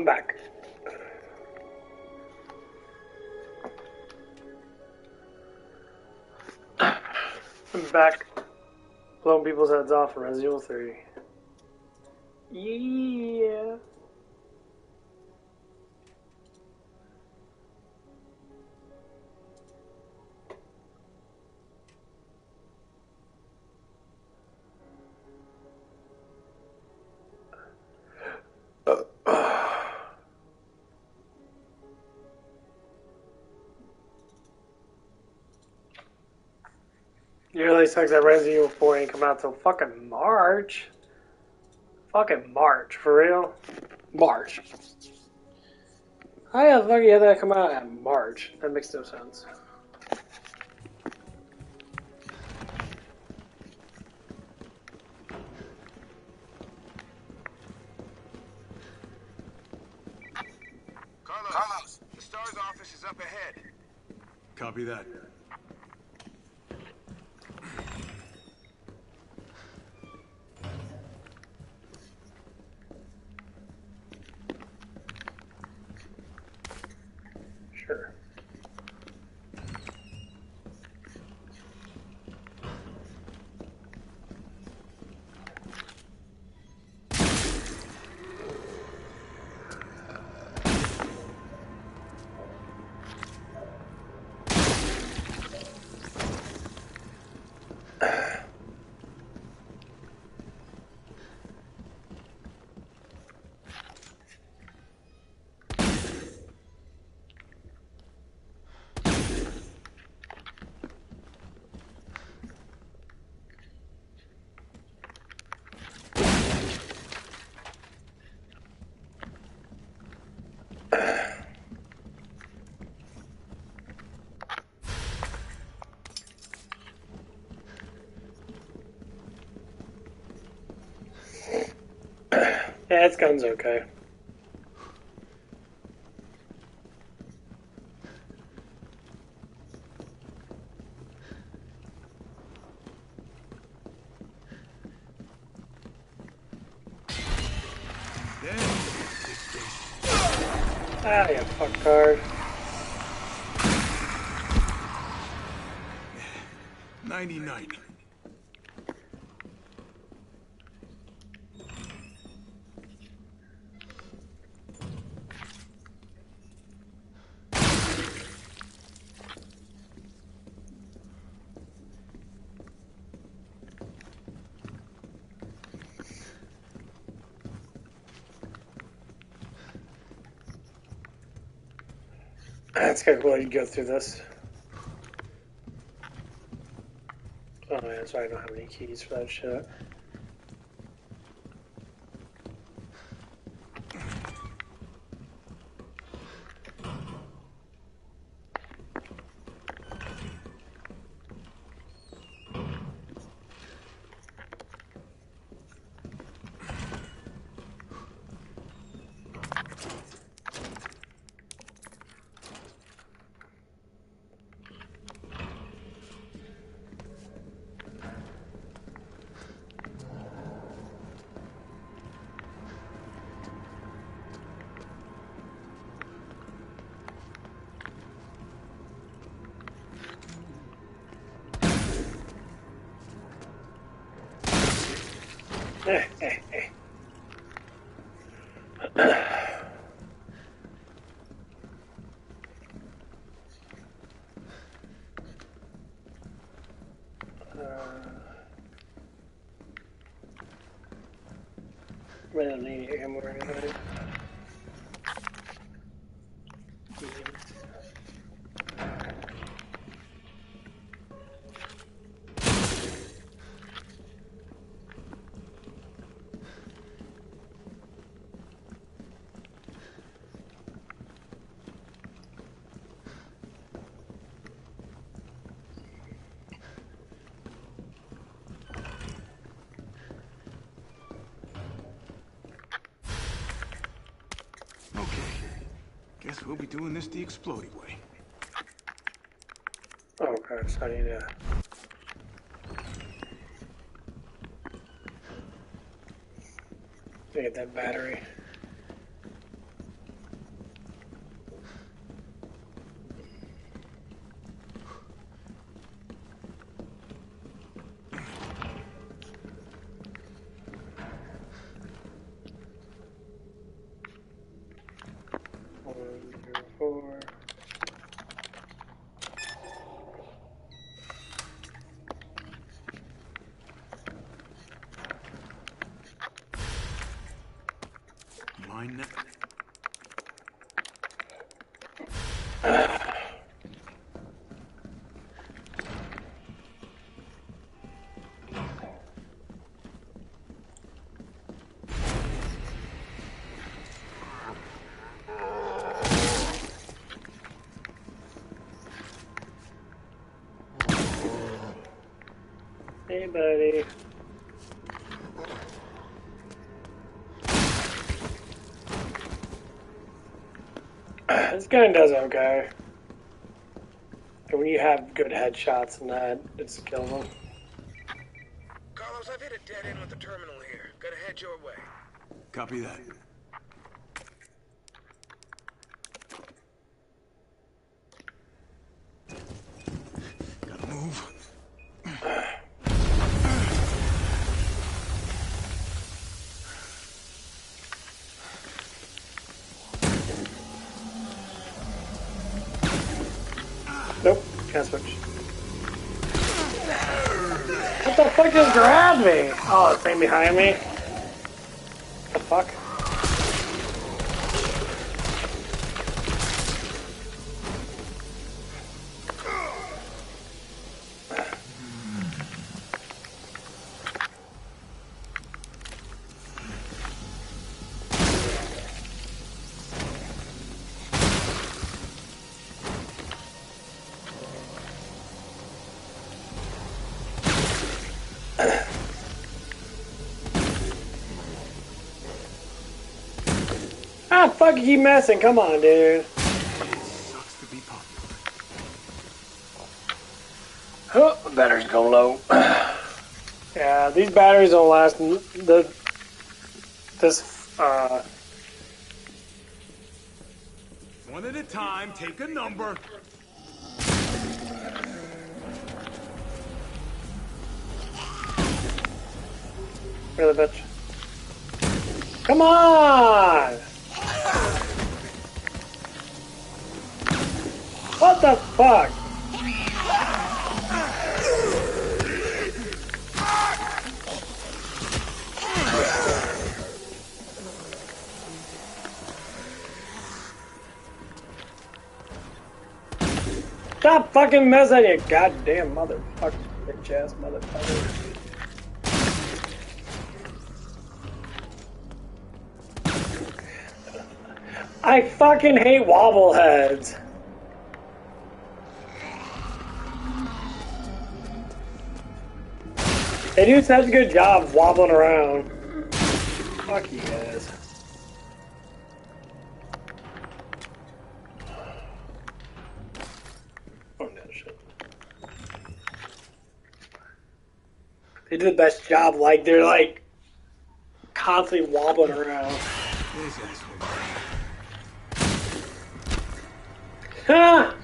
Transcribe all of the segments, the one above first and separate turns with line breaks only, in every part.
I'm back. I'm back. Blowing people's heads off for Resident Evil 3. Yeah. It really sucks that Resident Evil 4 ain't come out till fucking March. Fucking March, for real? March. How the fuck you had that come out in March? That makes no sense.
Carlos, the STAR's office is up ahead.
Copy that.
Sure. Yeah, its gun's okay. Ah, you fuck card.
99.
That's kind of cool you go through this. Oh yeah, that's why I don't have any keys for that shit. I don't need ammo or anything.
Guess we'll be doing this the explodey way.
Oh god, so I need to get that battery.
Mine now.
Hey, buddy. This gun does okay. And when you have good headshots and that, it's killing them.
Carlos, I've hit a dead end with the terminal here. Gotta head your way.
Copy that. Gotta move.
Nope, can't switch. What the fuck just grabbed me? Oh, it's thing behind me? What the fuck? Ah, fuck, you keep messing. Come on, dude.
Sucks to be popular.
Oh, the batteries go low. Yeah, these batteries don't last.
One at a time, take a number.
Really, bitch. Come on! What the fuck? Stop fucking messing, you goddamn motherfucker, bitch ass motherfucker. I fucking hate wobbleheads. They do such a good job wobbling around. Fuck you guys. Oh no shit. They do the best job, like they're like constantly wobbling around.
This asshole.
Ha!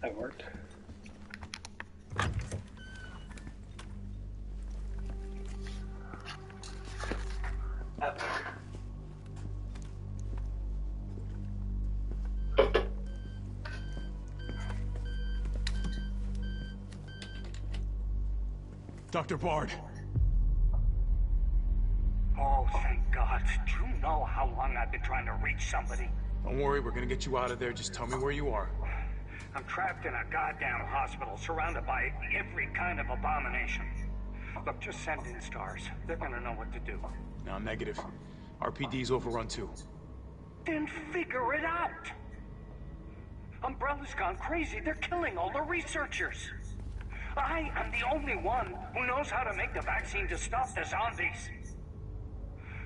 That worked.
Dr. Bard.
Oh, thank God. Do you know how long I've been trying to reach somebody?
Don't worry, we're gonna get you out of there. Just tell me where you are.
I'm trapped in a goddamn hospital, surrounded by every kind of abomination. Look, just send in stars. They're gonna know what to do.
No, negative. RPD's overrun too.
Then figure it out! Umbrella's gone crazy. They're killing all the researchers. I am the only one who knows how to make the vaccine to stop the zombies.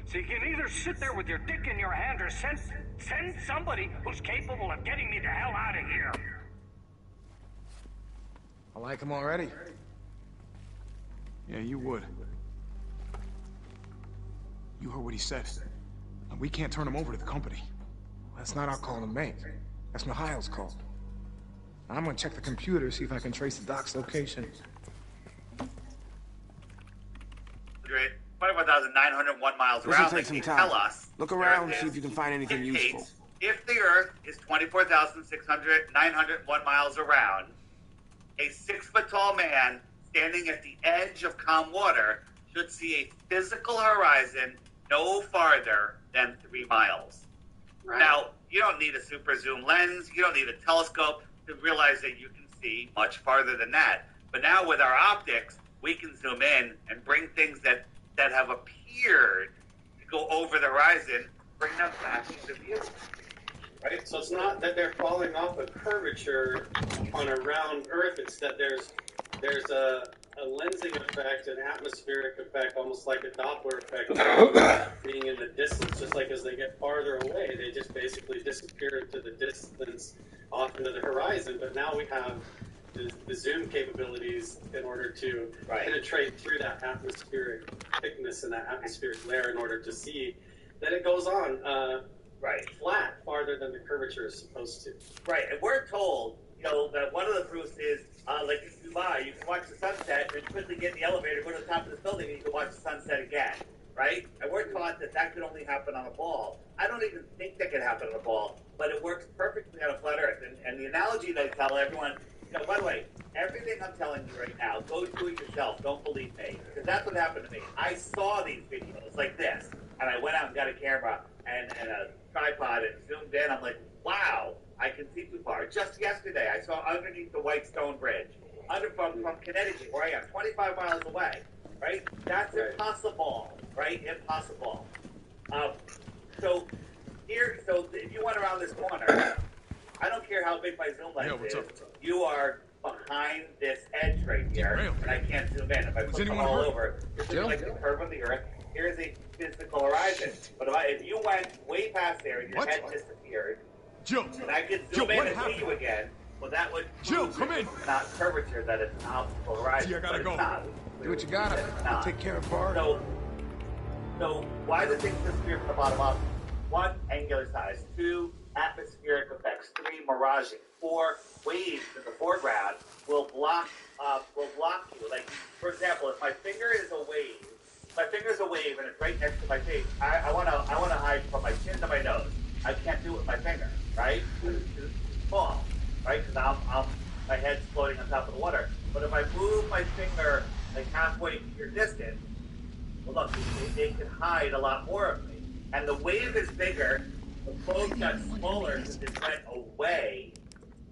So you can either sit there with your dick in your hand or send somebody who's capable of getting me the hell out of here.
I like him already.
Yeah, you would. You heard what he said. We can't turn him over to the company.
That's not our call to make. That's Mikhail's call. I'm gonna check the computer, see if I can trace the doc's location.
21,901 miles
This'll
around.
take
They
some
can't
time.
tell us.
Look
where
around,
it
see
is.
if you can find anything
Indicates
useful.
If the Earth is 24,600, 901 miles around, a 6-foot-tall man standing at the edge of calm water should see a physical horizon no farther than 3 miles. Right. Now, you don't need a super zoom lens, you don't need a telescope to realize that you can see much farther than that. But now with our optics, we can zoom in and bring things that have appeared to go over the horizon, bring them back into view.
Right? So it's not that they're falling off a curvature on a round Earth, it's that there's a lensing effect, an atmospheric effect, almost like a Doppler effect, being in the distance. Just like as they get farther away, they just basically disappear into the distance off into the horizon. But now we have the zoom capabilities in order to penetrate through that atmospheric thickness and that atmospheric layer in order to see that it goes on flat farther than the curvature is supposed to.
Right, and we're told, that one of the proofs is, like in Dubai, you can watch the sunset and quickly get in the elevator, go to the top of this building, and you can watch the sunset again, right? And we're taught that could only happen on a ball. I don't even think that could happen on a ball, but it works perfectly on a flat Earth. And the analogy that I tell everyone, by the way, everything I'm telling you right now, go do it yourself. Don't believe me, because that's what happened to me. I saw these videos like this, and I went out and got a camera and a tripod and zoomed in. I'm like, wow, I can see too far. Just yesterday, I saw underneath the White Stone Bridge, from Connecticut, where I am, 25 miles away, right? That's impossible, right? Impossible. So if you went around this corner, I don't care how big my zoom lens is, you are behind this edge right here, and I can't zoom in. If I put them all over, it's like the curve of the Earth. Here's a physical horizon. But if you went way past there and your head disappeared, and I could zoom in and see you again, well, that would
come in.
It's not curvature, that it's an optical horizon.
I gotta go.
Do what you gotta. I'll take care of Bart.
So why do things disappear from the bottom up? 1, angular size. 2, atmospheric effects. 3, miraging. 4, waves in the foreground will block you. Like, for example, if my finger is a wave, and it's right next to my face, I wanna hide from my chin to my nose. I can't do it with my finger, right? It's small, right? Because my head's floating on top of the water. But if I move my finger like halfway to your distance, well, look, they can hide a lot more of me. And the wave is bigger, the float got smaller because it went away,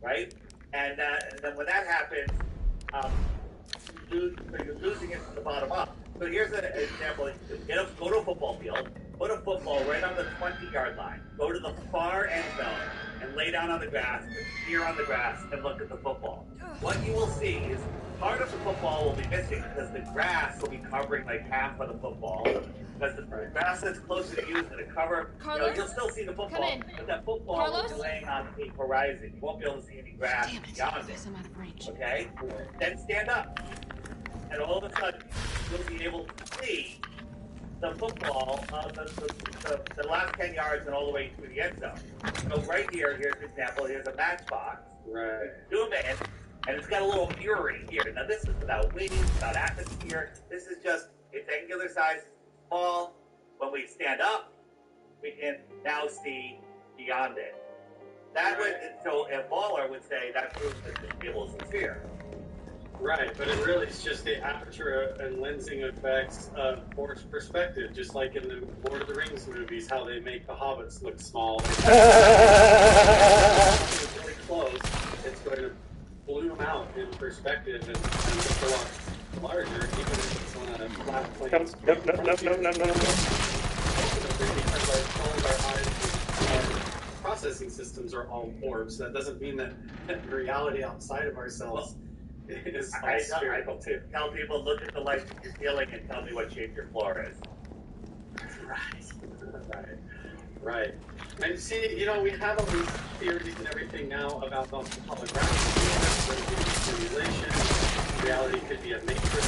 right? And then when that happens, you're losing it from the bottom up. So here's an example. Go to a football field, put a football right on the 20-yard line, go to the far end zone, and lay down on the grass, steer on the grass, and look at the football. What you will see is part of the football will be missing because the grass will be covering like half of the football. Because the grass that's closer to you is going to cover, you'll still see the football, but that football will be laying on a horizon. You won't be able to see any grass beyond it.
I'm out of range.
Okay? Then stand up. And all of a sudden, you'll be able to see the football, the last 10 yards and all the way through the end zone. So right here's an example. Here's a matchbox.
Right.
Zoom in, and it's got a little mirroring here. Now this is without wind, without atmosphere. This is just, it's angular size, small. When we stand up, we can now see beyond it. That would, so a baller would say that proves that the table is a sphere.
Right, but it really is just the aperture and lensing effects of forced perspective, just like in the Lord of the Rings movies, how they make the hobbits look small. If it's really close, it's going to bloom out in perspective and look a lot larger, even if it's on a flat plane.
No.
Because all of our eyes, our processing systems are all orbs. That doesn't mean that reality outside of ourselves is all spherical too.
Tell people, look at the light in your ceiling and tell me what shape your floor is.
Right. And see, we have all these theories and everything now about the holographic simulation. Reality could be a matrix,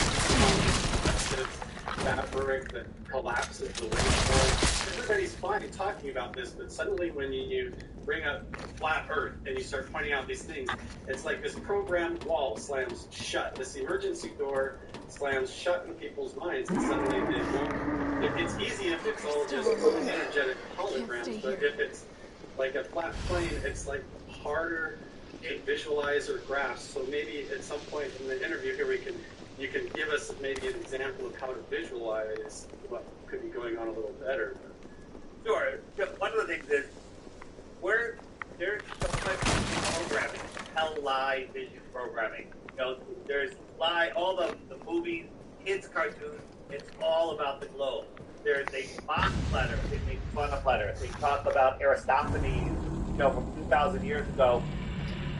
fabric that collapses the waveform. Everybody's fine talking about this, but suddenly when you bring up flat Earth and you start pointing out these things, it's like this programmed wall slams shut. This emergency door slams shut in people's minds, and suddenly they won't. It's easy if it's all just energetic holograms, but if it's like a flat plane, it's like harder visualize or grasp. So maybe at some point in the interview here, you can give us maybe an example of how to visualize what could be going on a little better.
Sure. One of the things is there's so much programming, hell lie vision programming. You know, there's all the movies, kids' cartoons. It's all about the globe. They mock letters. They make fun of letters. They talk about Aristophanes, from 2,000 years ago,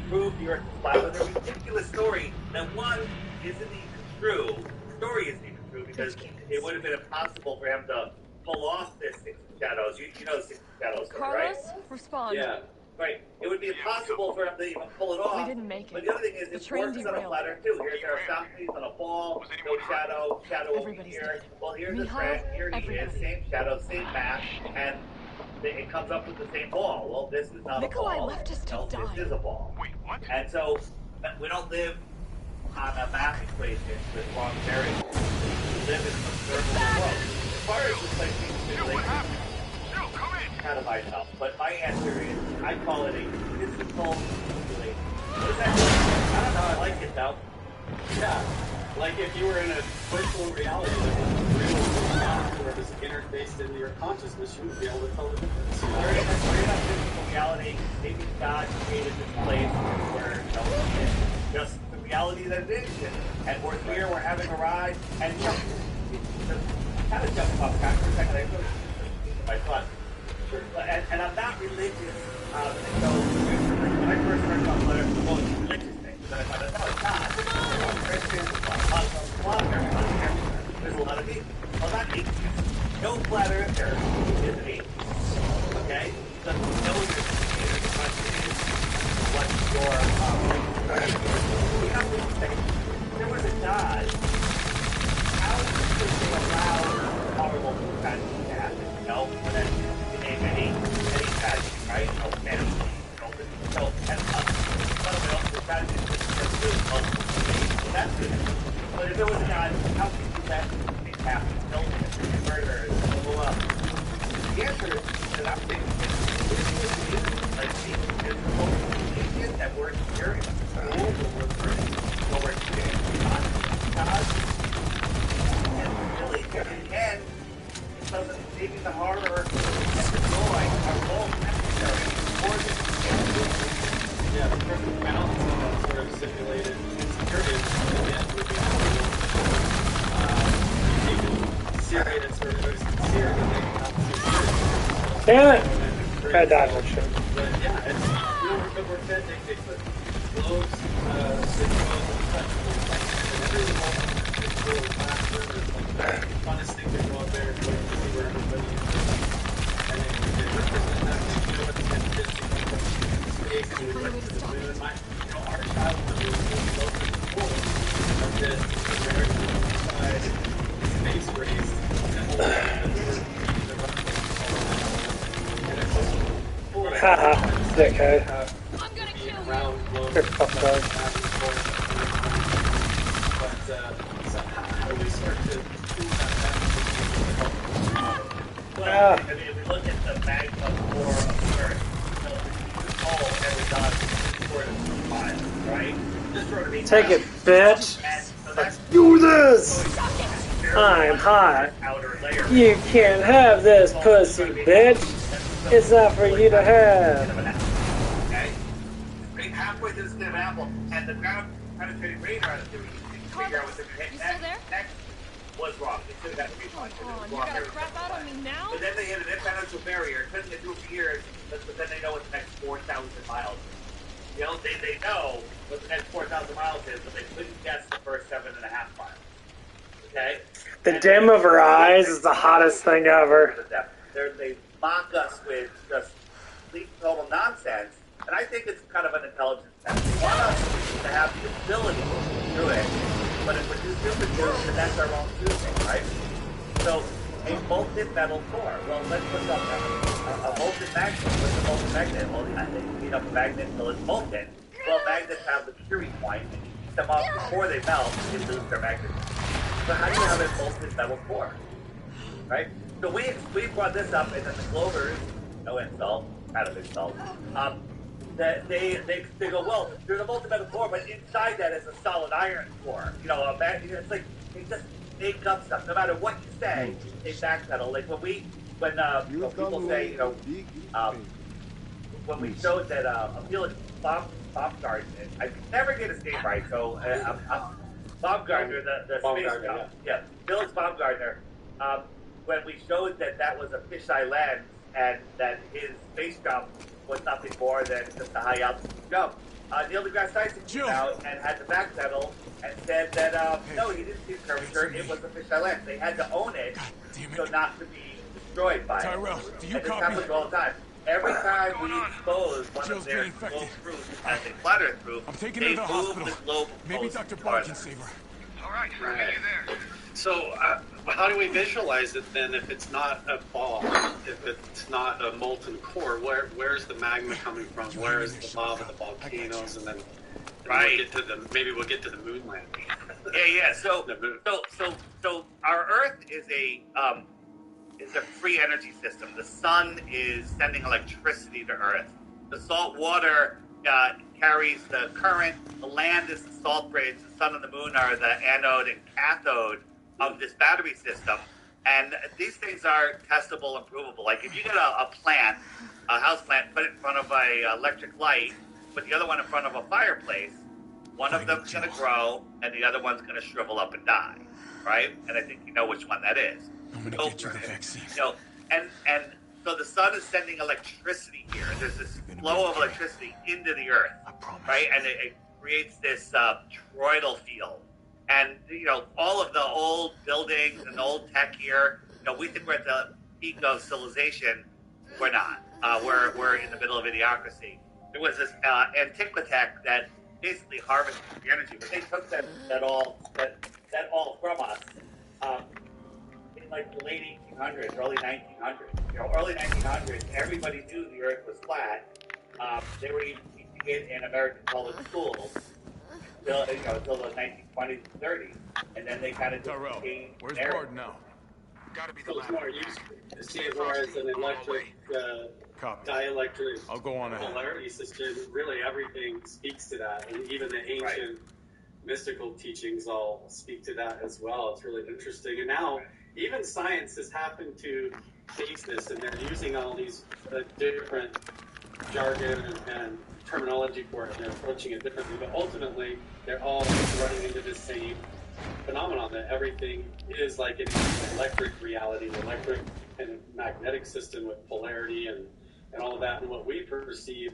proved the Earth was flat with a ridiculous story that one isn't even true. The story isn't even true because it would have been impossible for him to pull off this Six of Shadows. You know the Six of Shadows story, right?
Carlos, respond.
Yeah.
Right. It would be impossible for him to even pull it off.
We didn't make it.
But the other thing is, it works on a platter too. Here's Aristophanes on a ball, no shadow over here. Well, here's his friend, here he is, same shadow, same mass, and it comes up with the same ball. Well, this is not
Nikolai
a ball.
left us to
No,
die.
this is a ball.
Wait, what?
And so, we don't live on a math equation with wrong variables. We live in an observable world. As far as the place being
What happened? Jill, come in!
out of myself. But my answer is, I call it a physical simulation. What does that mean? I don't know, I like it though.
Yeah. Like if you were in a virtual reality that was real or was interfaced into your consciousness, you would be able to tell the difference.
We're in a physical reality. Maybe God created this place where, it's just the reality that it is. And we're here, we're having a ride, and just kind of jump off track for a second. I really my thought. And I'm not religious. And so when I first heard about letter, well, it's a religious thing. But then I found out, no, it's not. There's a lot of Christians, there's a lot of Muslims, a lot of everybody. There's a lot of people. Well, not atheists. No flat earther is an atheist. Okay? So no there's the question is what your we have to say, there was a God. How could they allow horrible tragedy to happen? And then you name any tragedy, right? Oh, man. So, and the tragedy is just good. That's good. But if it was a God, how could you let things happen? Murder, well, the answer is that I'm thinking like the physical that we're experiencing, what we're experiencing, God, and really, in the end, maybe the horror and the joy are both necessary for this.
Yeah, the perfect balance of that sort of simulated experience again would be Syria that's sort of most sincere, but maybe not sincere.
Damn it! I died that shit.
But yeah, it's, we're fed, they put globes, and every it's really faster, it's like the funnest thing to go out there and see where everybody is. And they represent that, you know what's in space, and we went to the moon. Our childhood was really close to the pole of this American side space race.
Haha, dickhead.
I'm gonna kill you.
You're fucked up.
But so how do we start to do that?
Well, I mean, if we look at the magma core of Earth, the whole every dot is sort of miles, right? Just sort of
Take it, bitch.
And so that's
Do this! I'm hot.
outer layer.
You can't have this pussy, bitch. It's not for you to have.
Okay? Right halfway through the skin of an apple, and the ground penetrating radar is doing figure out what the next was wrong. They should have got 3 points.
You're gonna crap out on me now?
But then they hit an impenetrable barrier. Couldn't get through for years, but then they know what the next 4,000 miles is. You know, they know what the next 4,000 miles is, but they couldn't guess the first 7.5 miles. Okay?
The dim of her eyes is the hottest thing ever.
They mock us with just complete total nonsense, and I think it's kind of an intelligence test. They want us to have the ability to do it, but if we're too stupid to, then that's our own choosing, right? So, a molten metal core. Well, let's look up a molten magnet. What's a molten magnet? Well, they heat up a magnet until it's molten. Well, magnets have the curing point, and you heat them up before they melt, they lose their magnetism. So how do you have a molten metal core? Right? So we brought this up, and then the Glovers, no insult, kind of insult, that they go, well, there's a molten metal core, but inside that is a solid iron core. You know, it's like they just make up stuff. No matter what you say, they backpedal. Like when people say, you know, when we showed that Felix Baumgartner, I could never get his name right, so Baumgartner, the space jump. Yeah, Felix Baumgartner. When we showed that was a fisheye lens and that his space jump was nothing more than just a high altitude jump, Neil deGrasse Tyson came out and had to backpedal and said that no, he didn't see the curvature. It was a fisheye lens. They had to own it so not to be destroyed by
Tyrell,
it.
do you
and this
copy?
happens all the time. Every time we expose one of their globe proofs as a flat Earth proof,
I'm taking
they
her to the
move
hospital.
the globe
Maybe
post
Dr. Bard
farther.
can save her.
All right, I'll meet you there.
So, how do we visualize it then if it's not a ball, if it's not a molten core? Where's the magma coming from? Where is the lava, the volcanoes, and then maybe we'll get to the moon landing.
Yeah. So our Earth is a free energy system. The sun is sending electricity to Earth. The salt water carries the current. The land is the salt bridge. The sun and the moon are the anode and cathode of this battery system. And these things are testable and provable. Like if you get a plant, a house plant, put it in front of a electric light, put the other one in front of a fireplace, one of them's going to grow and the other one's going to shrivel up and die, right? And I think you know which one that is.
I'm going to get you the vaccine.
You know, and so the sun is sending electricity here. There's this flow of electricity into the Earth, right? And it creates this toroidal field. And, you know, all of the old buildings and old tech here, you know, we think we're at the peak of civilization. We're not. We're in the middle of idiocracy. There was this Antiquitech that basically harvested the energy, but they took that all from us in like the late 1800s, early 1900s. You know, early 1900s, everybody knew the Earth was flat. They were even teaching it in American public schools until the 1920s and 30s, and then they kind of just
Tyrell,
changed
where's
narrative.
Bard now?
Gotta be the
So it's
lab.
more used to see it more as an electric,
Copy.
dielectric
I'll go on ahead.
polarity system. Really, everything speaks to that, and even the ancient mystical teachings all speak to that as well. It's really interesting, and now even science has happened to face this, and they're using all these different jargon and terminology for it, and they're approaching it differently. But ultimately, they're all running into the same phenomenon that everything is like an electric reality, an electric and magnetic system with polarity and all of that. And what we perceive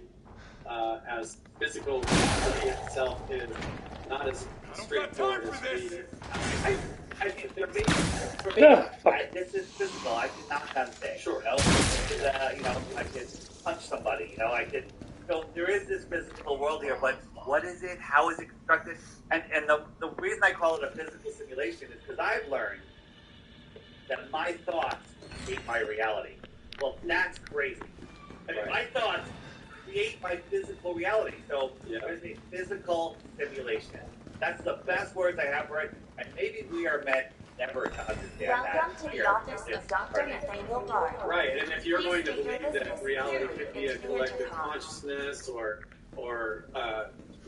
as physical reality itself is not as straightforward as we.
I think they're being, for me, this is physical. I can knock on things.
Sure.
You know, I could punch somebody. You know, I could. So there is this physical world here, but what is it? How is it constructed? And the reason I call it a physical simulation is because I've learned that my thoughts create my reality. Well, that's crazy. I mean, my thoughts create my physical reality. So there's a physical simulation. That's the best words I have for it. And maybe we are meant never to understand
Welcome
that.
to the office of Dr. Nathaniel Bard.
Right, and if you're going to believe that reality could be a collective consciousness or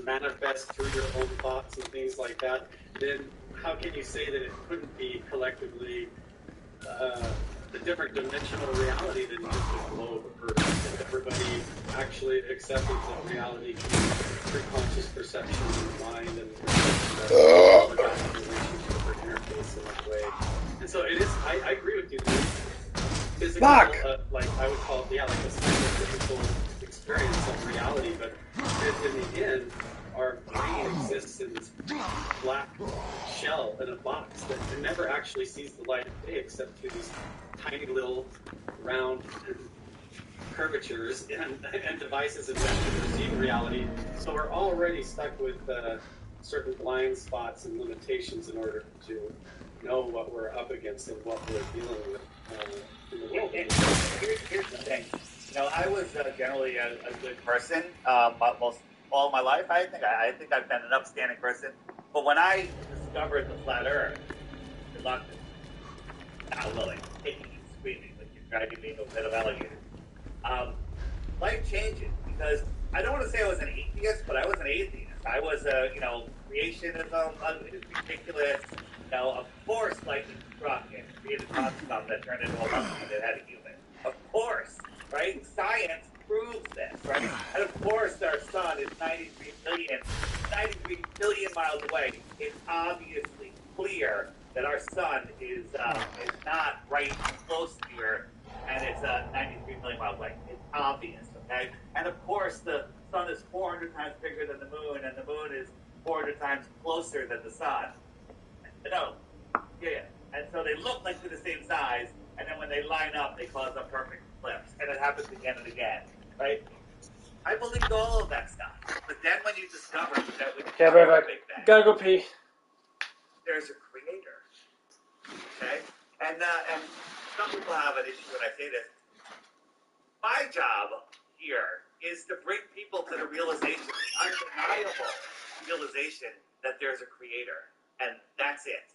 manifest through your own thoughts and things like that, then how can you say that it couldn't be collectively a different dimensional reality than just the globe of Earth? And everybody actually acceptance of reality through conscious perception and mind and relationship or interface in that way. And so it is, I agree with you. Physical, like I would call it, like a physical experience of reality, but in the end, our brain exists in this black shell in a box that never actually sees the light of day except through these tiny little round curvatures and devices invented to perceive reality. So we're already stuck with certain blind spots and limitations in order to know what we're up against and what we're dealing with in the world.
Here's the thing. You know, I was generally a good person most all my life. I think I've been an upstanding person. But when I discovered the flat Earth, reluctant, not willing, kicking and screaming like you're driving me to a bit of alligators, life changes because I don't want to say I was an atheist, but I was an atheist. I was creationism is ridiculous. Of course, lightning struck and created monster that turned into a monkey that had a human. Of course, right? Science proves this, right? And of course, our sun is 93 billion miles away. It's obviously clear that our sun is not right close to the Earth, and it's 93 million miles away. It's obvious, okay? And of course, the sun is 400 times bigger than the moon, and the moon is 400 times closer than the sun. No, yeah. And so they look like they're the same size, and then when they line up, they cause a perfect eclipse, and it happens again and again, right? I believed all of that stuff, but then when you discover that with the Big Bang,
Gotta go pee.
there's a creator, okay? And some people have an issue when I say this. My job here is to bring people to the realization, the undeniable realization that there's a creator, and that's it.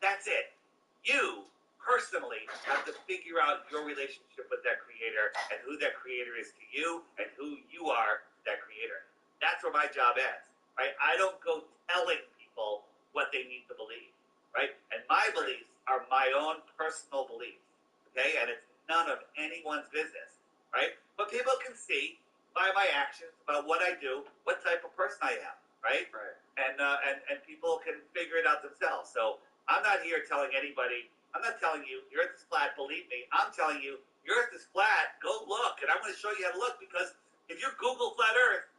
That's it. You personally have to figure out your relationship with that creator and who that creator is to you and who you are to that creator. That's where my job ends, right? I don't go telling people what they need to believe, right? And my beliefs are my own personal beliefs, okay? And it's none of anyone's business, right? But people can see by my actions, about what I do, what type of person I am, right?
Right.
And people can figure it out themselves. So I'm not here telling anybody, I'm not telling you, the Earth is flat, believe me. I'm telling you, the Earth is flat, go look. And I'm going to show you how to look, because if you Google flat Earth,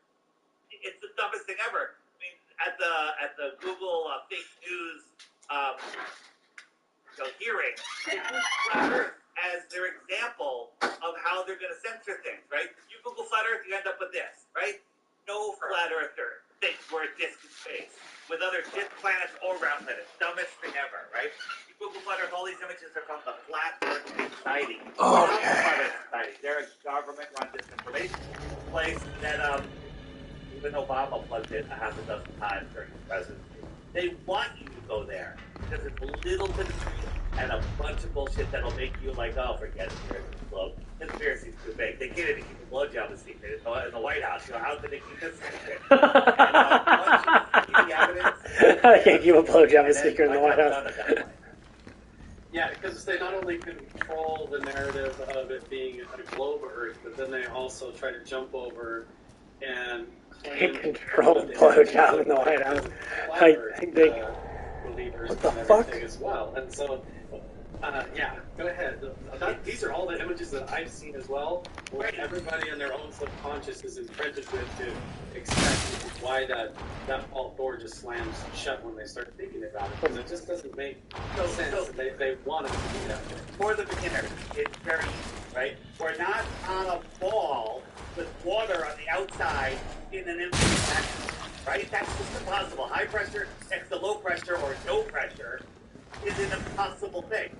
it's the dumbest thing ever. I mean, at the Google fake news hearing, they use flat Earth as their example of how they're going to censor things, right? You Google flat Earth, you end up with this, right? No flat earther thinks we're a disc in space with other disc planets or round planets. Dumbest thing ever, right? You Google flat Earth, all these images are from the Flat Earth Society.
Okay.
Not the Flat Earth Society. They're a government-run disinformation place that even Obama plugged in a half a dozen times during his presidency. They want you to go there because it's a little bit of truth and a bunch of bullshit that'll make you like, oh, forget it, the Earth is globe. Conspiracy's too big. They can't even keep a blowjob a secret in the White House. How could they keep this secret? And once you see the evidence,
I can't keep a blowjob a secret in the White House.
Yeah, because they not only control the narrative of it being a globe Earth, but then they also try to jump over and claim
Control blowjob in the White House. I think they.
believers
What the
and
fuck?
everything as well. And so, yeah, go ahead. These are all the images that I've seen as well, where everybody in their own subconscious is imprinted with to expect why that vault door just slams shut when they start thinking about it. Because it just doesn't make sense. They want it to be that way.
For the beginner, it's very easy, right? We're not on a ball with water on the outside in an empty vacuum, right? That's just impossible. High pressure next to low pressure or no pressure is an impossible thing.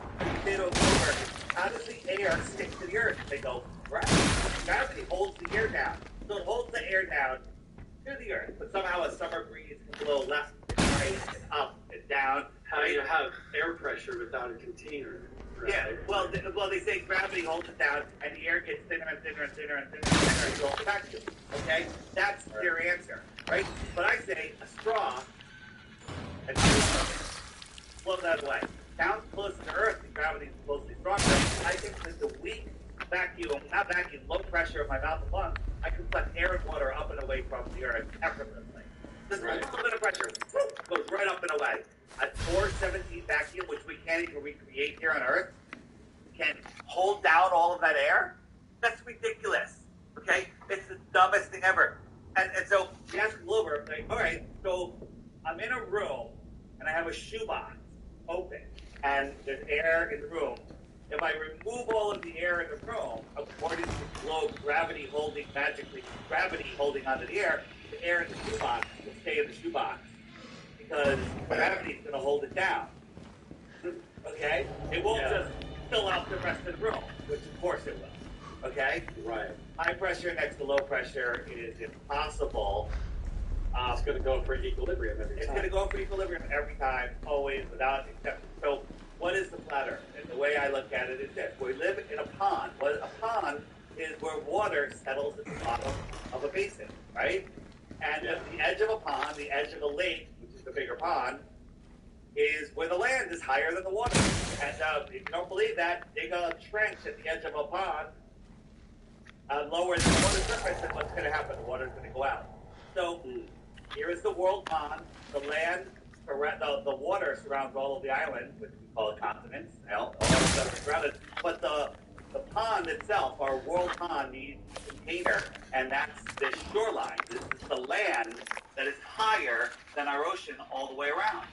They don't over. How does the air stick to the Earth? They go, gravity. Gravity holds the air down. So it holds the air down to the Earth. But somehow a summer breeze can blow left and right and up and down.
How do you have air pressure without a container? Right?
Yeah, well, they say gravity holds it down, and the air gets thinner and thinner and thinner and thinner and thinner until it's vacuum. Okay, that's their answer, right? But I say a straw and float that away. Down close to Earth, the gravity is mostly stronger. I think with the weak vacuum, not vacuum, low pressure of my mouth and lungs, I can collect air and water up and away from the Earth effortlessly. Just a little bit of pressure goes right up and away. A 417 vacuum, which we can't even recreate here on Earth, can hold down all of that air? That's ridiculous. Okay? It's the dumbest thing ever. And so you ask Glover, I'm like, all right, so I'm in a room and I have a shoebox open and there's air in the room. If I remove all of the air in the room, according to the globe, gravity holding onto the air in the shoebox will stay in the shoebox because gravity is going to hold it down. Okay? It won't just fill out the rest of the room, which of course it will. Okay?
Right.
High pressure next to low pressure is impossible.
It's going to go for equilibrium every time.
It's going to go for equilibrium every time, always, without exception. So, what is the flat Earth? And the way I look at it is this. We live in a pond. A pond is where water settles at the bottom of a basin, right? And at the edge of a pond, the edge of a lake, which is the bigger pond, is where the land is higher than the water. And if you don't believe that, dig a trench at the edge of a pond, lower than the water surface, and what's going to happen? The water's going to go out. So here is the world pond. The land, the water surrounds all of the islands, which we call continents. All of them are surrounded. But the pond itself, our world pond, needs a container, and that's the shoreline. This is the land that is higher than our ocean all the way around.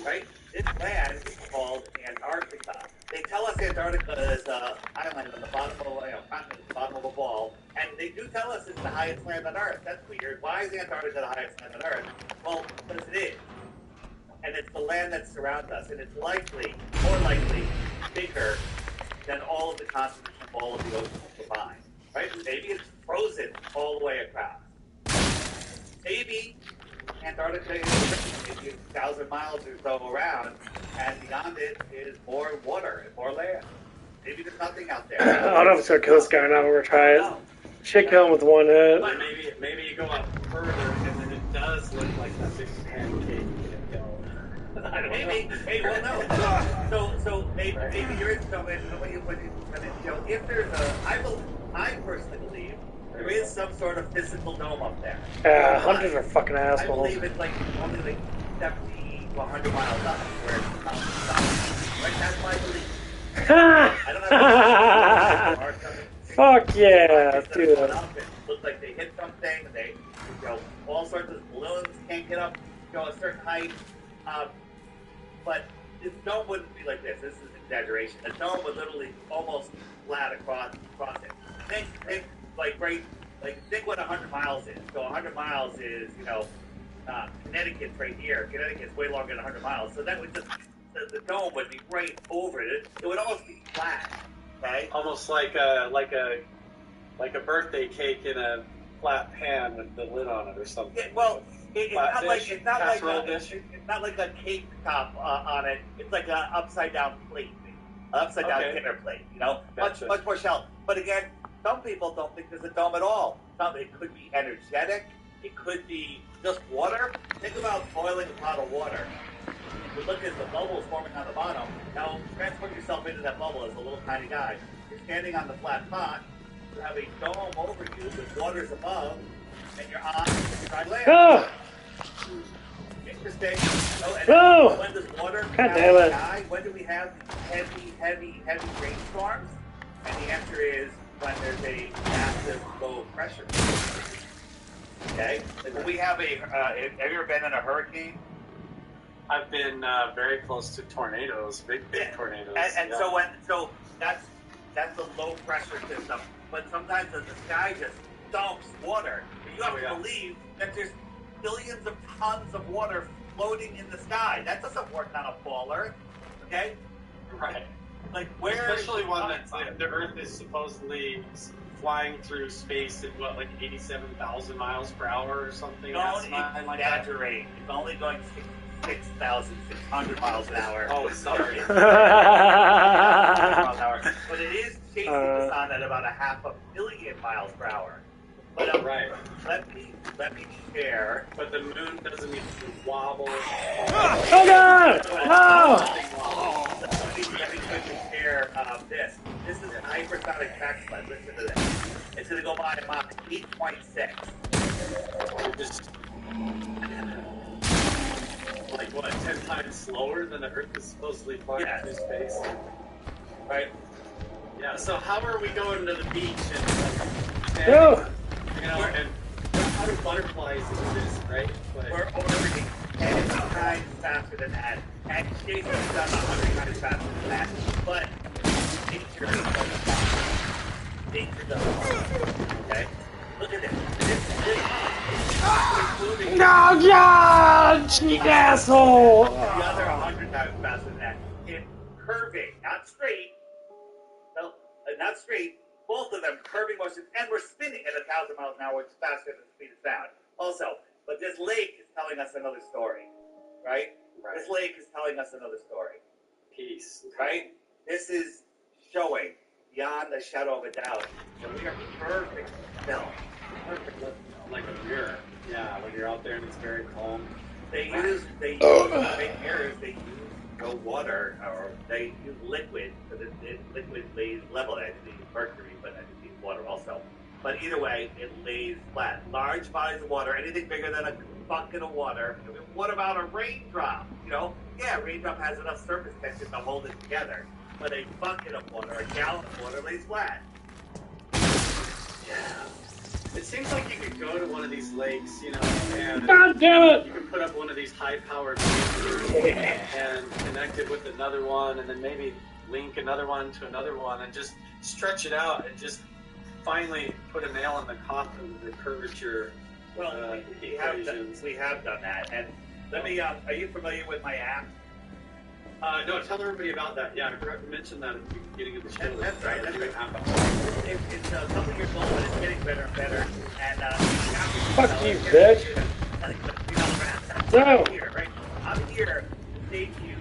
Right? This land is called Antarctica. They tell us Antarctica is an island on the bottom of continent at the bottom of a ball, and they do tell us it's the highest land on Earth. That's weird. Why is Antarctica the highest land on Earth? Well, because it is. And it's the land that surrounds us, and it's more likely, bigger than all of the continents and all of the oceans combined. Right? Maybe it's frozen all the way across. Maybe Antarctica is maybe 1,000 miles or so around, and beyond it is more water and more land. Maybe there's nothing out there.
I don't know if it's gonna kill this guy or not. We're gonna try it. Should kill him with one hit.
But maybe you go up further, and then it does look like that big pancake.
Maybe, well, no. So maybe you're in something. If there's I personally believe there is some sort of physical dome up there.
Yeah, hunters are fucking
I
assholes.
believe it's like only like 70 to 100 miles up where it's not stopping. Right? That's my belief. I don't know.
Fuck yeah, dude.
It looks like they hit something. They, all sorts of balloons can't get up, a certain height. But this dome wouldn't be like this. This is exaggeration. The dome would literally almost flat across it. Think what 100 miles is. So 100 miles is, Connecticut's right here. Connecticut's way longer than 100 miles. So that would just, the dome would be right over it. It would almost be flat. Okay?
Almost like a birthday cake in a flat pan with the lid on it or something.
Yeah, well, it's not like a cake top on it. It's like an upside down plate, upside down dinner plate.
Gotcha.
Much more shelf. But again, some people don't think there's a dome at all. It could be energetic. It could be just water. Think about boiling a pot of water. If you look at the bubbles forming on the bottom, now transport yourself into that bubble as a little tiny guy. You're standing on the flat pot. You have a dome over you with waters above, and you're on dry land.
Oh!
Interesting.
Oh!
When does water
God damn it.
die? When do we have heavy rainstorms? And the answer is when there's a massive low pressure. Okay? Like when we have have you ever been in a hurricane?
I've been very close to tornadoes, big tornadoes.
And so that's the low pressure system. But sometimes the sky just dumps water. You have to believe that there's billions of tons of water floating in the sky. That doesn't work on a ball Earth, okay?
Right.
Like where?
Especially one that the Earth is supposedly flying through space at what, like 87,000 miles per hour or something.
Don't exaggerate. It's only going 6,600 miles an hour.
Oh, sorry.
But it is chasing the sun at about 500 million miles per hour. But
right.
Let me share.
But the moon doesn't even wobble.
Oh god! No!
Let me quickly share this. This is an hypersonic backslide. Listen to this. It's going to go by at Mach 8.6.
Just like what, 10 times slower than the Earth is supposedly flying through space?
Right.
Yeah. So how are we going to the beach
No!
and how do butterflies do this, right? But
we're orbiting 10 times faster than that, and chasing the sun 100 times faster than that. But nature doesn't. Okay? Look at this.
No, God! Cheap asshole!
The other 100 times faster than that. In curving, not straight. No, not straight. Both of them curving motions, and we're spinning at 1,000 miles an hour, which is faster than the speed of sound. Also, but this lake is telling us another story, right? This lake is telling us another story.
peace.
Right? This is showing, beyond a shadow of a doubt, that we are perfect still.
Perfect, like a mirror. Yeah, when you're out there and it's very calm.
They use to make mirrors. They use no water or they use liquid because liquid lays level. I didn't use mercury, but I did use water also. But either way, it lays flat. Large bodies of water, anything bigger than a bucket of water. I mean, what about a raindrop? You know, yeah, a raindrop has enough surface tension to hold it together. But a bucket of water, a gallon of water, lays flat.
Yeah. It seems like you could go to one of these lakes, you know, and
God damn it!
you can put up one of these high-powered lasers and connect it with another one, and then maybe link another one to another one, and just stretch it out, and just finally put a nail in the coffin of the curvature.
Well, we have done that. And let me. Are you familiar with my app?
No, tell everybody about that. Yeah, I forgot to mention that at the beginning of the show.
That's right. It's a couple years old, but it's getting better and better. And
Fuck you, bitch. No.
I'm here to save you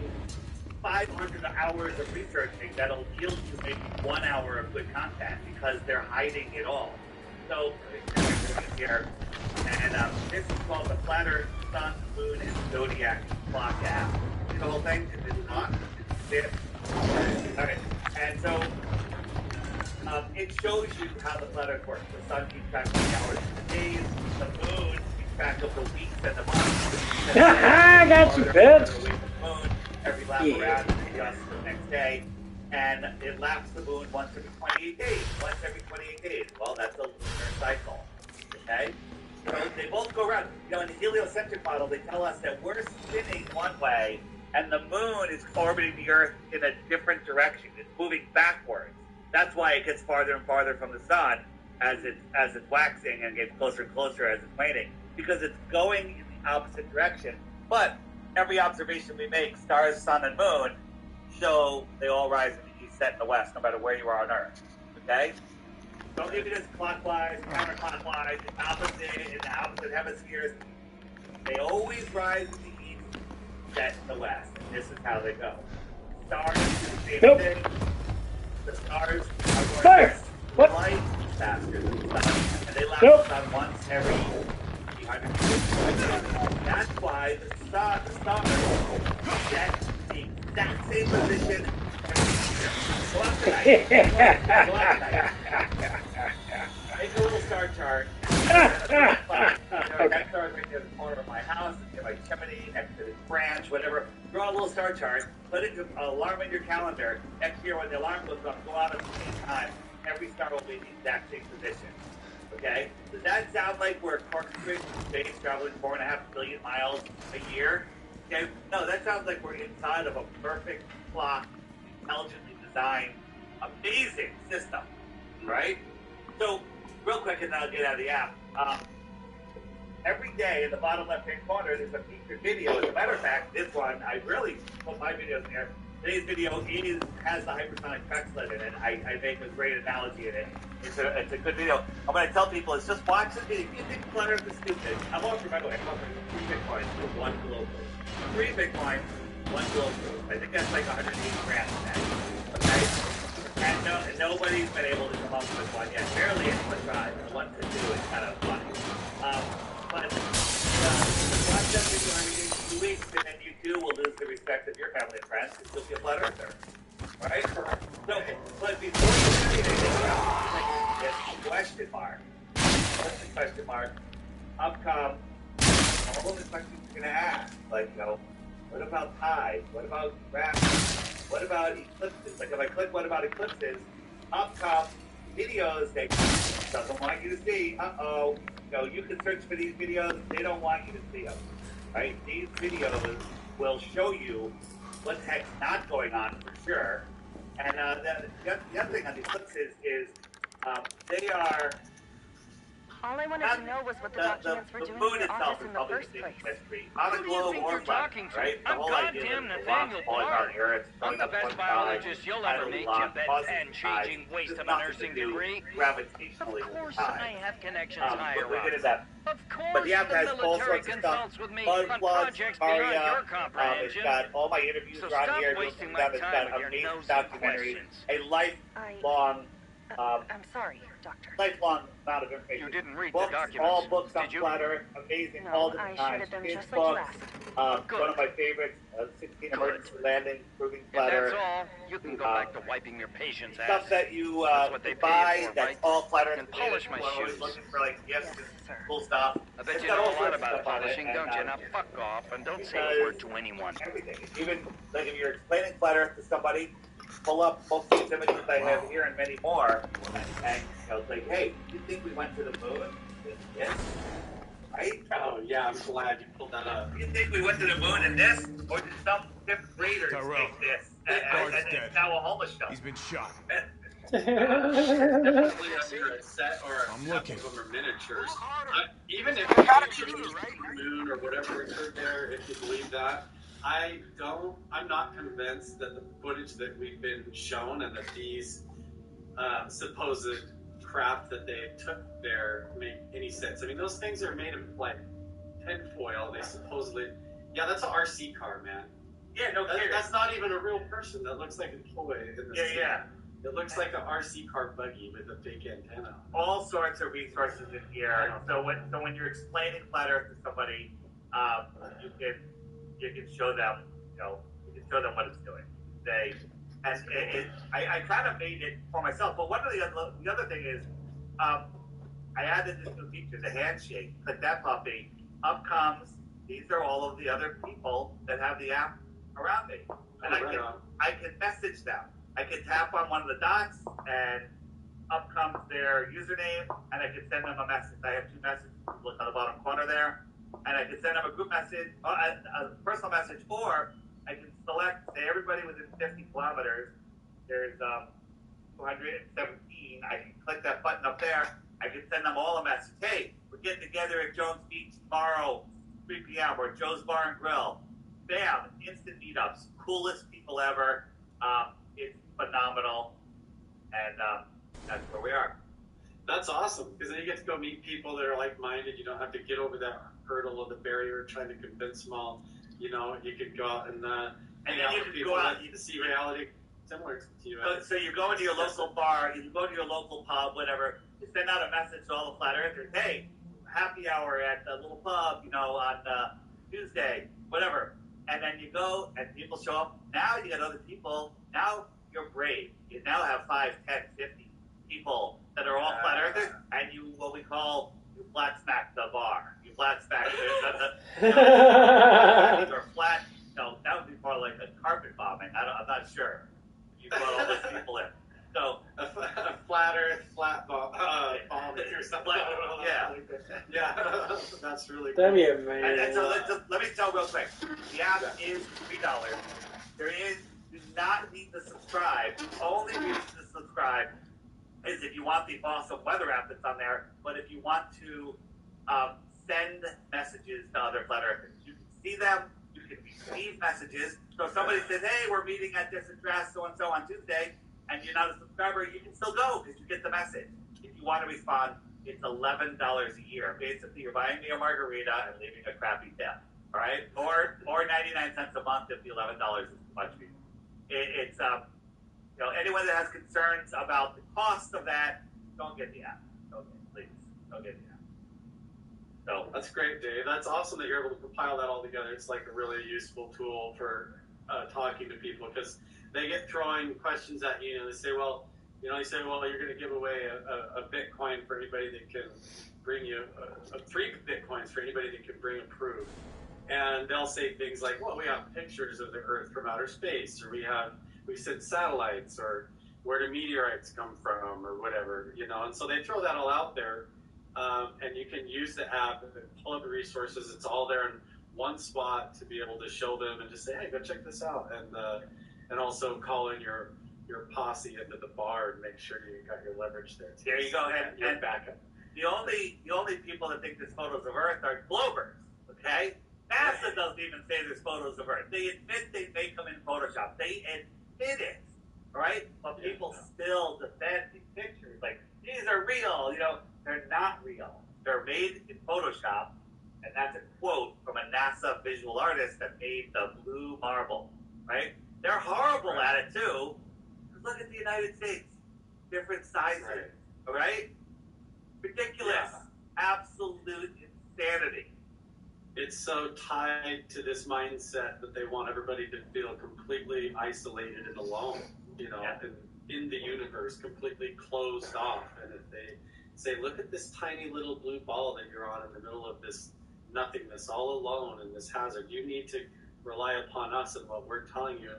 500 hours of researching that'll yield you maybe 1 hour of good content because they're hiding it all. So here, and this is called the Flatter Sun, Moon, and Zodiac Clock app. See the whole thing? It's not. See it? All right. And so it shows you how the flat Earth works. The sun keeps track of the hours and the days. The moon keeps track of the weeks and the months.
I got you, bitch.
Every lap around it adjusts for the next day. And it laps the moon once every 28 days. Once every 28 days. Well, that's a lunar cycle. Okay? So they both go around. You know, in the heliocentric model, they tell us that we're spinning one way and the moon is orbiting the Earth in a different direction. It's moving backwards. That's why it gets farther and farther from the sun as it's waxing and gets closer and closer as it's waning, because it's going in the opposite direction. But every observation we make, stars, sun, and moon, show they all rise in the east, set, and the west, no matter where you are on Earth. Okay? Don't give it as clockwise, counterclockwise, in the opposite hemispheres. They always rise in the east, set in the west. And this is how they go. Stars do the same thing. The stars are going light faster than the sun, and they lap the sun once every 350 That's why the stars set the exact same position every year. Go out tonight. Go out tonight. Make a little star chart. That star is right near the corner of my house, near my chimney, next to this branch, whatever. Draw a little star chart. Put it an alarm in your calendar. Next year, when the alarm goes up, go out at the same time. Every star will be in the exact same position. Okay? Does that sound like we're corkscrewing through space, traveling 4.5 billion miles a year? Okay? No, that sounds like we're inside of a perfect clock, intelligently designed, amazing system. Right? So, real quick, and then I'll get out of the app. Every day in the bottom left-hand corner, there's a featured video. As a matter of fact, this one, I really put my videos there. Today's video has the hypersonic track sled in it. I make a great analogy in it. It's a good video. And what I tell people is just watch this video. If you think Flat Earth is stupid, I'm offering, by the way, I'm offering 3 Bitcoins for 1 globe proof. 3 Bitcoins, 1 globe proof. I think that's like 180 grand today. Okay? And nobody's been able to come up with one yet. Barely anyone tried. The ones that do is kind of funny. But watch that video every day for 2 weeks, and then you too will lose the respect of your family and friends because you'll be a flat earther. Right? So, but before you do anything else, like question mark. What's the question mark? Up come all the questions you're going to ask. Like, you know, what about tides? What about gravity? What about eclipses? Like, if I click what about eclipses, up come videos that doesn't want you to see. Uh-oh. You know, you can search for these videos. They don't want you to see them. Right? These videos will show you what the heck's not going on for sure. And the other thing on the eclipses is they are...
All I wanted to know was what the documents were doing in your office in the first place.
Mystery. On a globe or flat, right? The whole idea is the rock falling on the Earth,
I'm the best biologist you'll ever meet, you bet, and changing waste of a nursing degree.
Gravitationally,
of course I have connections higher
we're
up.
good at that.
Of course
But the app has all
military
sorts of stuff.
consults with me
Bug
on
plugs,
projects beyond your
it's
comprehension.
got all my interviews
So
are on
stop
here.
wasting
It's
my
got
time with your
amazing
nosy
documentaries.
questions.
A lifelong
I'm sorry, Doctor.
Lifelong amount of information.
You didn't read
books,
the documents,
all books on
did you?
flat Earth, amazing,
No,
all different
I
kinds.
shredded them
Kids
just like you
books,
asked.
one of my favorites, 16 Emergency Landings, Proving
If
Flat
that's
Earth.
all, you can go back to wiping your patient's ass.
Stuff that you
That's what they pay
buy
you for,
that's
right?
all flat Earth.
And polish my
People are always
shoes.
looking for like gifts
Yes,
and
sir.
cool stuff.
I bet
It's
you
got
know
all
a lot
sorts of
about
stuff on it,
polishing,
and,
don't you? Now fuck off and don't say a
because
word to anyone.
everything. Even like if you're explaining flat Earth to somebody, pull up most of these images I have here and many more, and it's like, hey, you think we went to the moon? Yes. Right?
Oh yeah, I'm glad you pulled that up.
You think we went to the moon in this, or did some fifth graders
Tyrell,
make this?
guard's
And
dead.
it's now a homeless shelter.
He's been shot.
Definitely either a set or a
I'm
couple
looking.
of them are miniatures. Even if you actually the moon or whatever occurred there, if you believe that, I'm not convinced that the footage that we've been shown and that these supposed craft that they took there make any sense. I mean, those things are made of like tinfoil. They supposedly, yeah, that's an RC car, man.
Yeah, no kidding.
That's not even a real person. That looks like a toy in the scene.
Yeah.
It looks like an RC car buggy with a big antenna.
All sorts of resources in here. So when you're explaining flat Earth to somebody, you can show them, you can show them what it's doing. I kind of made it for myself. But the other thing is, I added this new feature, the handshake. Click that puppy. Up comes. These are all of the other people that have the app around me, and I can message them. I can tap on one of the dots, and up comes their username, and I can send them a message. I have two messages. Look on the bottom corner there, and I can send them a group message, a personal message, or I can select, say, everybody within 50 kilometers. There's 217. I can click that button up there. I can send them all a message. Hey, we're getting together at Jones Beach tomorrow, 3 p.m. or Joe's Bar and Grill. Bam! Instant meetups. Coolest people ever. It's phenomenal, and that's where we are.
That's awesome, because then you get to go meet people that are like-minded. You don't have to get over that hurdle of the barrier trying to convince them all. You could go out and hang out with people that need to see reality similar to you.
So you go into your local bar, you go to your local pub, whatever. You send out a message to all the flat earthers. Hey, happy hour at the little pub, on Tuesday, whatever. And then you go, and people show up. Now you got other people. Now you're brave. You now have 5, 10, 50 people that are all flat earthers, and you flat smack the bar. You flat smack or flat. No, that would be more like a carpet bombing. I'm not sure. You brought all those people in. So
a flat earth, flat bombing or something. Yeah, that's really cool.
That'd be amazing.
And so let me tell real quick. The app is $3. Do not need to subscribe. The only reason to subscribe is if you want the awesome weather app that's on there, but if you want to send messages to other flat earthers, you can see them, you can receive messages. So if somebody says, hey, we're meeting at this address so-and-so on Tuesday, and you're not a subscriber, you can still go because you get the message. If you want to respond, it's $11 a year. Basically, you're buying me a margarita and leaving a crappy tip, all right? Or 99 cents a month if the $11 is too much for you. It's anyone that has concerns about the cost of that, don't get the app. Please, don't get the app. So
that's great, Dave. That's awesome that you're able to compile that all together. It's like a really useful tool for talking to people, because they get throwing questions at you, and they say, well, you're going to give away a Bitcoin for anybody that can bring you 3 Bitcoins for anybody that can bring a proof. And they'll say things like, well, we have pictures of the Earth from outer space, or we sent satellites, or where do meteorites come from, or whatever, And so they throw that all out there, and you can use the app and pull up the resources. It's all there in one spot to be able to show them and just say, hey, go check this out, and also call in your posse into the bar and make sure you got your leverage there.
There you go, and
backup.
The only people that think there's photos of Earth are Globers, okay? NASA doesn't even say there's photos of Earth. They admit they make them in Photoshop. They admit it, all right? But people still defend these pictures. Like, these are real, They're not real. They're made in Photoshop, and that's a quote from a NASA visual artist that made the blue marble, right? They're horrible at it, too. Look at the United States. different sizes. All right? Ridiculous.
Yeah.
Absolute insanity.
It's so tied to this mindset that they want everybody to feel completely isolated and alone, you know, and in the universe, completely closed off. And if they say, look at this tiny little blue ball that you're on in the middle of this nothingness, all alone in this hazard, you need to rely upon us and what we're telling you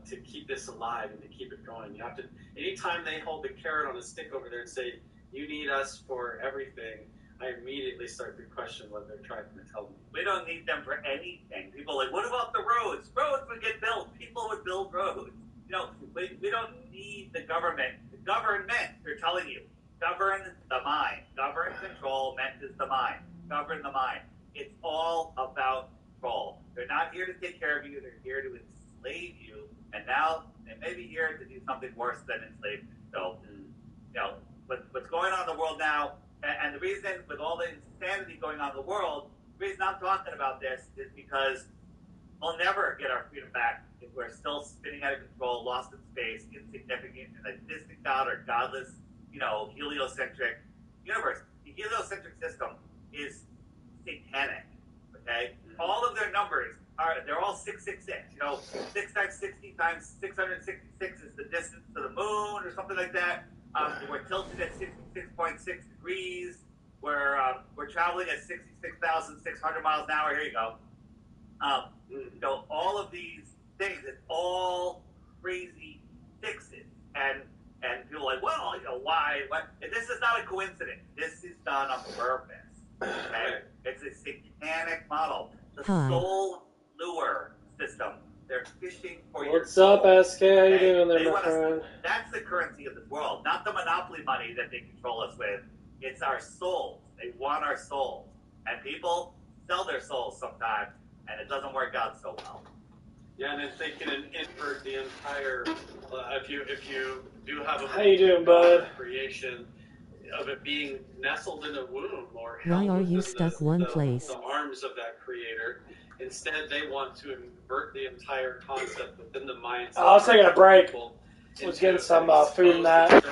to keep this alive and to keep it going. You have to, anytime they hold the carrot on a stick over there and say, you need us for everything, I immediately start to question what they're trying to tell me.
We don't need them for anything. People are like, what about the roads? Roads would get built. People would build roads. You know, we don't need the government. The government, they're telling you, govern the mind. Govern, control, ment is the mind. Govern the mind. It's all about control. They're not here to take care of you. They're here to enslave you. And now they may be here to do something worse than enslave you. So, you know, what's going on in the world now, and the reason, with all the insanity going on in the world, the reason I'm talking about this is because we'll never get our freedom back if we're still spinning out of control, lost in space, insignificant, in a distant god or godless, you know, heliocentric universe. The heliocentric system is satanic, okay? All of their numbers they're all 666, you know, 6 times 60 times 666 is the distance to the moon or something like that. We're tilted at 66.6 degrees. We're traveling at 66,600 miles an hour. Here you go. You know, all of these things, it's all crazy fixes. And people are like, well, you know, why? What? And this is not a coincidence. This is done on purpose. Okay? It's a satanic model. The soul lure system. They're fishing for your soul.
What's up, SK? How you doing there, my friend?
That's the currency of this world, not the monopoly money that they control us with. It's our souls. They want our souls. And people sell their souls sometimes, and it doesn't work out so well.
Yeah, and if they can invert the entire, if you do have a
how you doing, bud?
Creation of it being nestled in a womb or
why are you stuck one place?
The arms of that creator. Instead, they want to invert the entire concept within the minds.
I was taking a break. Was getting some food and that.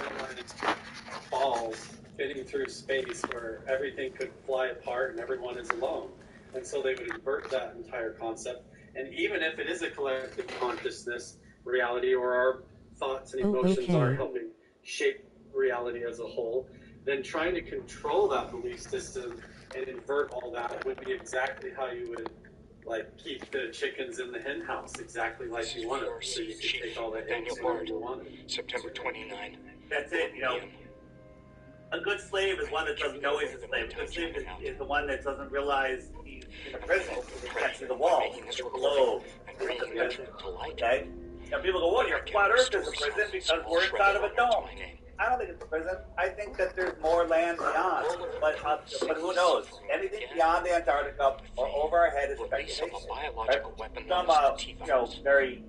Balls fitting through space where everything could fly apart and everyone is alone. And so they would invert that entire concept. And even if it is a collective consciousness reality, or our thoughts and emotions are helping shape reality as a whole, then trying to control that belief system and invert all that would be exactly how you would keep the chickens in the hen house, exactly like you wanted. So you could take all the eggs you wanted.
September 29.
That's it, you know. A good slave is one that doesn't know he's a slave. A good slave is the one that doesn't realize he's in a prison. He's catching the wall. It's a globe. It's a prison. Okay? Now people go, well, your flat earth is a prison because we're inside of a dome. I don't think it's a prison. I think that there's more land beyond. But who knows? Anything beyond Antarctica or over our head is speculation. Right? Some, very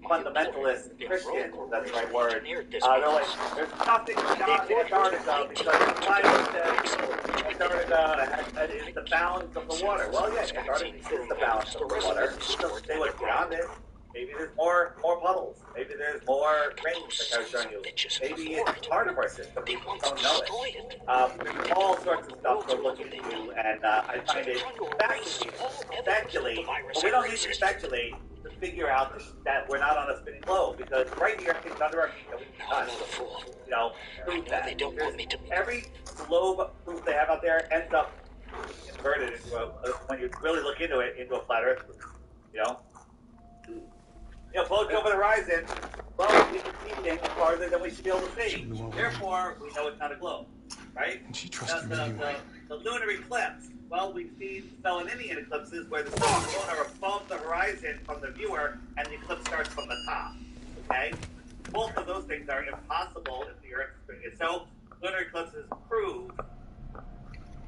fundamentalist Christians, that's the right word. They're like, there's nothing beyond Antarctica because the Bible says Antarctica is the balance of the water. Well, yeah, Antarctica is the balance of the water. So they went beyond it. Maybe there's more puddles. Maybe there's more rings that I was showing you. Maybe it's part of our system. We don't know it. There's all sorts of stuff we're looking into, and I find it fascinating to speculate. But we don't need to speculate to figure out that we're not on a spinning globe, because right here, it's under our feet that we can touch. You know, prove that. Every globe proof they have out there ends up converted into when you really look into it, into a flat Earth. You know. You know, floating over the horizon, well, we can see things farther than we should be able to see. Therefore, we know it's not a globe, right?
And she trusted me anyway.
The lunar eclipse, well, we've seen Selenian eclipses where the sun and the moon are above the horizon from the viewer, and the eclipse starts from the top, okay? Both of those things are impossible if the Earth is spinning. So, lunar eclipses prove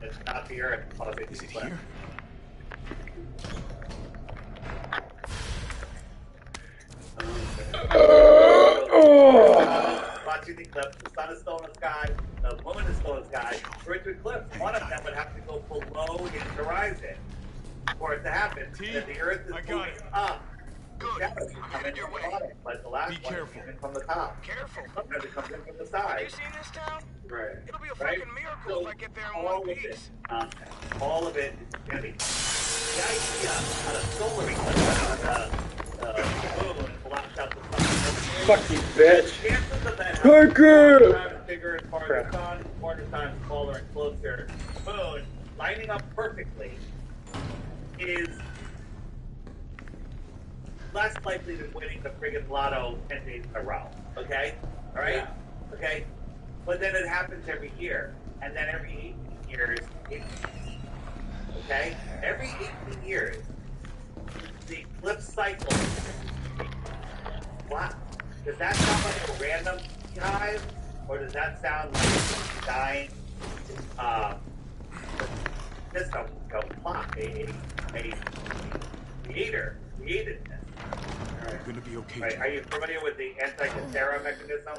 it's not the Earth.
Is it here?
Watching the eclipse, the sun is still in the sky, the moon is still in the sky. For it to eclipse, one of them would have to go below its horizon for it to happen. If the Earth is moving up, come in from the bottom, like the last one came in from the top.
Careful.
Sometimes it comes in from the
Have
side.
you seen this town?
Right.
It'll be a
Right?
fucking miracle
So
if I get there in
all
one
of it,
piece.
all of it is gonna be the idea on a solar eclipse on the moon blocks out the sun.
Fuck you, bitch.
Chances of that
Take it!
times bigger as far as the sun, 400 times smaller and closer. The moon lining up perfectly is less likely than winning the friggin' lotto 10 days in a row. Okay? Alright?
Yeah.
Okay? But then it happens every year. And then every 18 years, okay? Every 18 years, the eclipse cycle. Wow. Does that sound like a random time? Or does that sound like dying just a plot, a created this?
You're gonna be okay.
Right. Are you familiar with the anti-Cassera mechanism?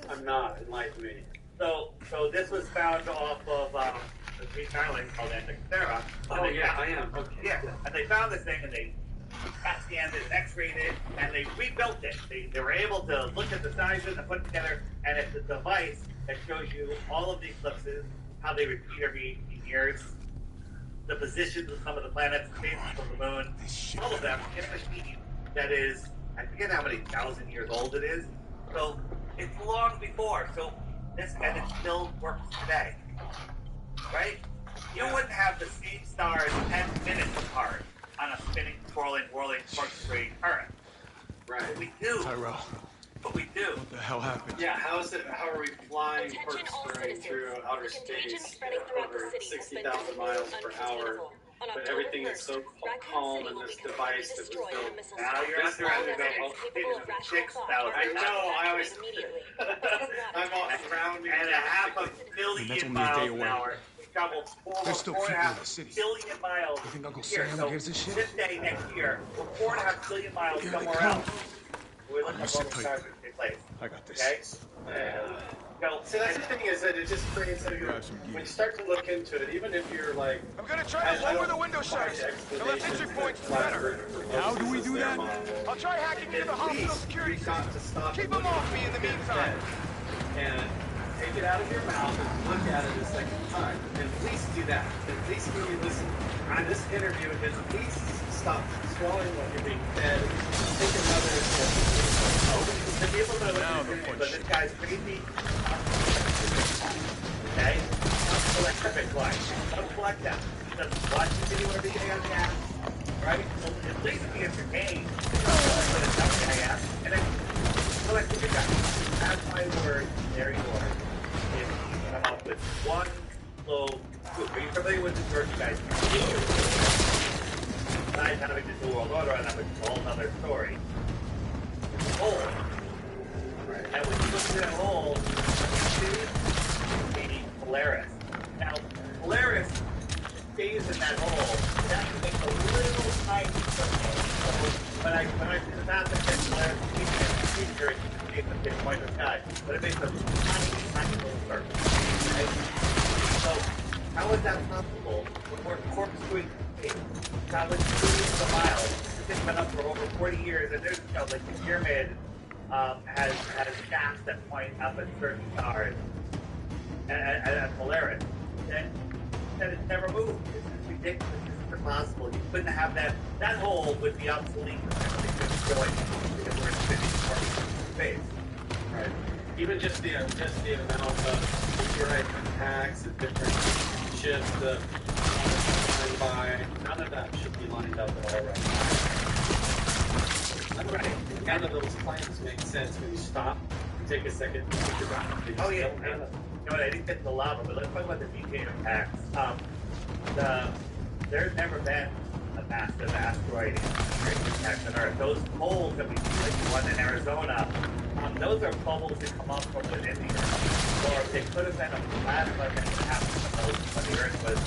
I'm not. Enlighten me.
So this was found off of the Greek island called Antikythera.
Oh, yeah, I am. Okay.
Yeah, and they found this thing and they CAT scanned it, X-rayed it, and they rebuilt it. They were able to look at the sizes and put it together, and it's a device that shows you all of the eclipses, how they repeat every 18 years, the positions of some of the planets, the phases of the moon, all of them in a machine that is, I forget how many thousand years old it is. So it's long before. So this, and it still works today, right? You wouldn't have the same stars 10 minutes apart on a spinning, twirling, whirling, corkscrewing Earth.
Right.
But we do.
Tyrell,
But we do.
what the hell happened?
Yeah, how are we flying corkscrewing through outer space at over 60,000 miles per hour, but everything is so calm in this device that was built?
Now you're underestimating 6,000.
I know, I always... I'm all rounding.
And a half a billion miles an hour. We traveled
There's still
4.5
people in the city.
billion miles
You think Uncle
a year.
Sam
So
gives a shit?
this day next year, we're 4.5 billion miles
Here they
somewhere
come.
else. We look
I'm
at
sit
what
tight.
stars in place.
I got this.
Okay? So,
See, that's the thing is that it just creates a...
Grab some gear.
When you start to look into it, even if you're like...
I'm gonna try to lower the window shutters. The left entry point's better.
How do we do that?
I'll try hacking into the hospital security system. Keep them off me in the meantime.
And take it out of your mouth and look at it a second time. And at least do that. At least when you listen on this interview, at least stop swallowing what you're being fed. Take another
the people that are listening, but this guy's crazy. Okay? Don't collect Bitcoin. Don't collect them. Just watch the video every day on the app. Right? So at least be entertained. And then collect the Bitcoin. That's my word. There you are. If you come up with one low group. Are you familiar with this word, you guys? Besides having the New World Order on them, which is a whole other story. Hole. And when you look at that hole, you see Polaris. Now, Polaris stays in that hole. That makes a little tiny circle. So when I see the map that says Polaris is feature, it makes a big point of sky. But it makes a tiny little circle. Right? So, how is that possible when we're corkscrewing space, traveling billions of miles? It's been up for over 40 years, and there's, like the pyramid has shafts that point up at certain stars and Polaris. And it's never moved. It's ridiculous. It's impossible. You couldn't have that. That hole would be obsolete because we're in space.
Right. Even just the amount of meteorite impacts and different ships that flying by, none of that should be lined up at all right now.
Right.
None of those plans make sense when you stop and take a second and think about it.
Oh yeah. You know what? I didn't get to the lava, but let's talk about the meteor impacts. There's never been a massive asteroid impact on Earth. Those holes that we see, like the one in Arizona, those are bubbles that come up from within the Earth. Or they could have been a plasma that happened when the Earth was,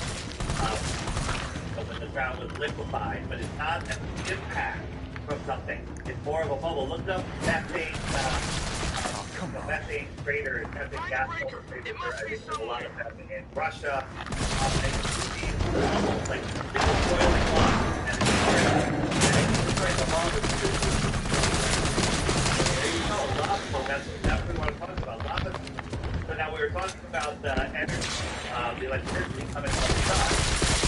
when the ground was liquefied. But it's not an impact from something. It's more of a bubble. Look up methane, methane craters, methane gas craters. There's a lot of them in Russia. They see almost like boiling water, and it's destroying the lava. about the energy, the electricity coming from the sun.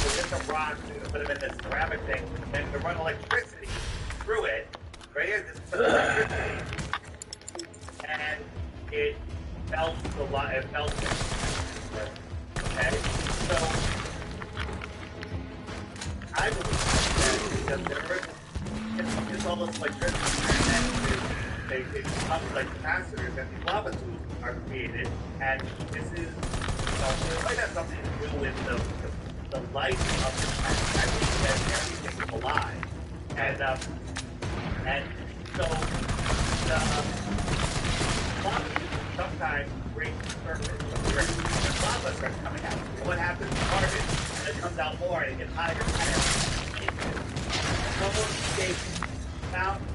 So there's some rocks, we're gonna put them in this ceramic thing, and to run electricity through it. Right here, this is electricity, and it melts the light. It melts it. Okay, so I believe that because there it's all this electricity, and then they become like capacitors, and these lava tubes are created, and this is, it might have something to do with the life of the planet. I believe that everything is alive, and so the lava tubes sometimes break the surface of the earth, and lava starts coming out. And what happens to carbon? And it comes out more, and it gets higher and higher. It's big mountain,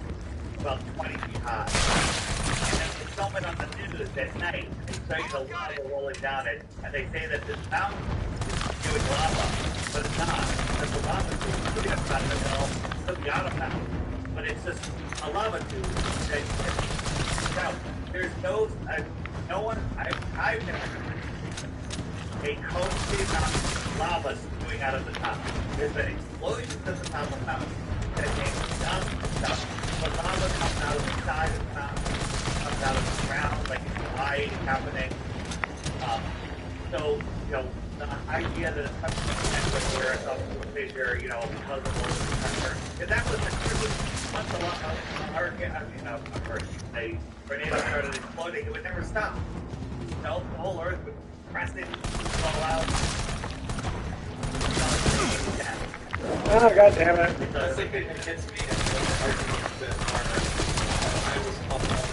about 20 feet high. And then they film it on the news at night, and they show you the lava rolling down it, and they say that this mountain is spewing lava, but it's not, because the lava tube is really outside of the hill, to the out of mountain, but it's just a lava tube. Now, there's I've never heard a coasting lava spewing out of the top. There's been explosions at the top of the mountain that came down the stuff, but lava comes out of the side of the mountain, comes out of the ground, like it's light happening. So, the idea that it's coming from the network where some fissure, because of all this pressure, if that was the truth, once a tornado started exploding, it would never stop. The whole earth would press it, fall out.
Oh, god damn it.
That's the thing that gets me into the arguments that I was talking about.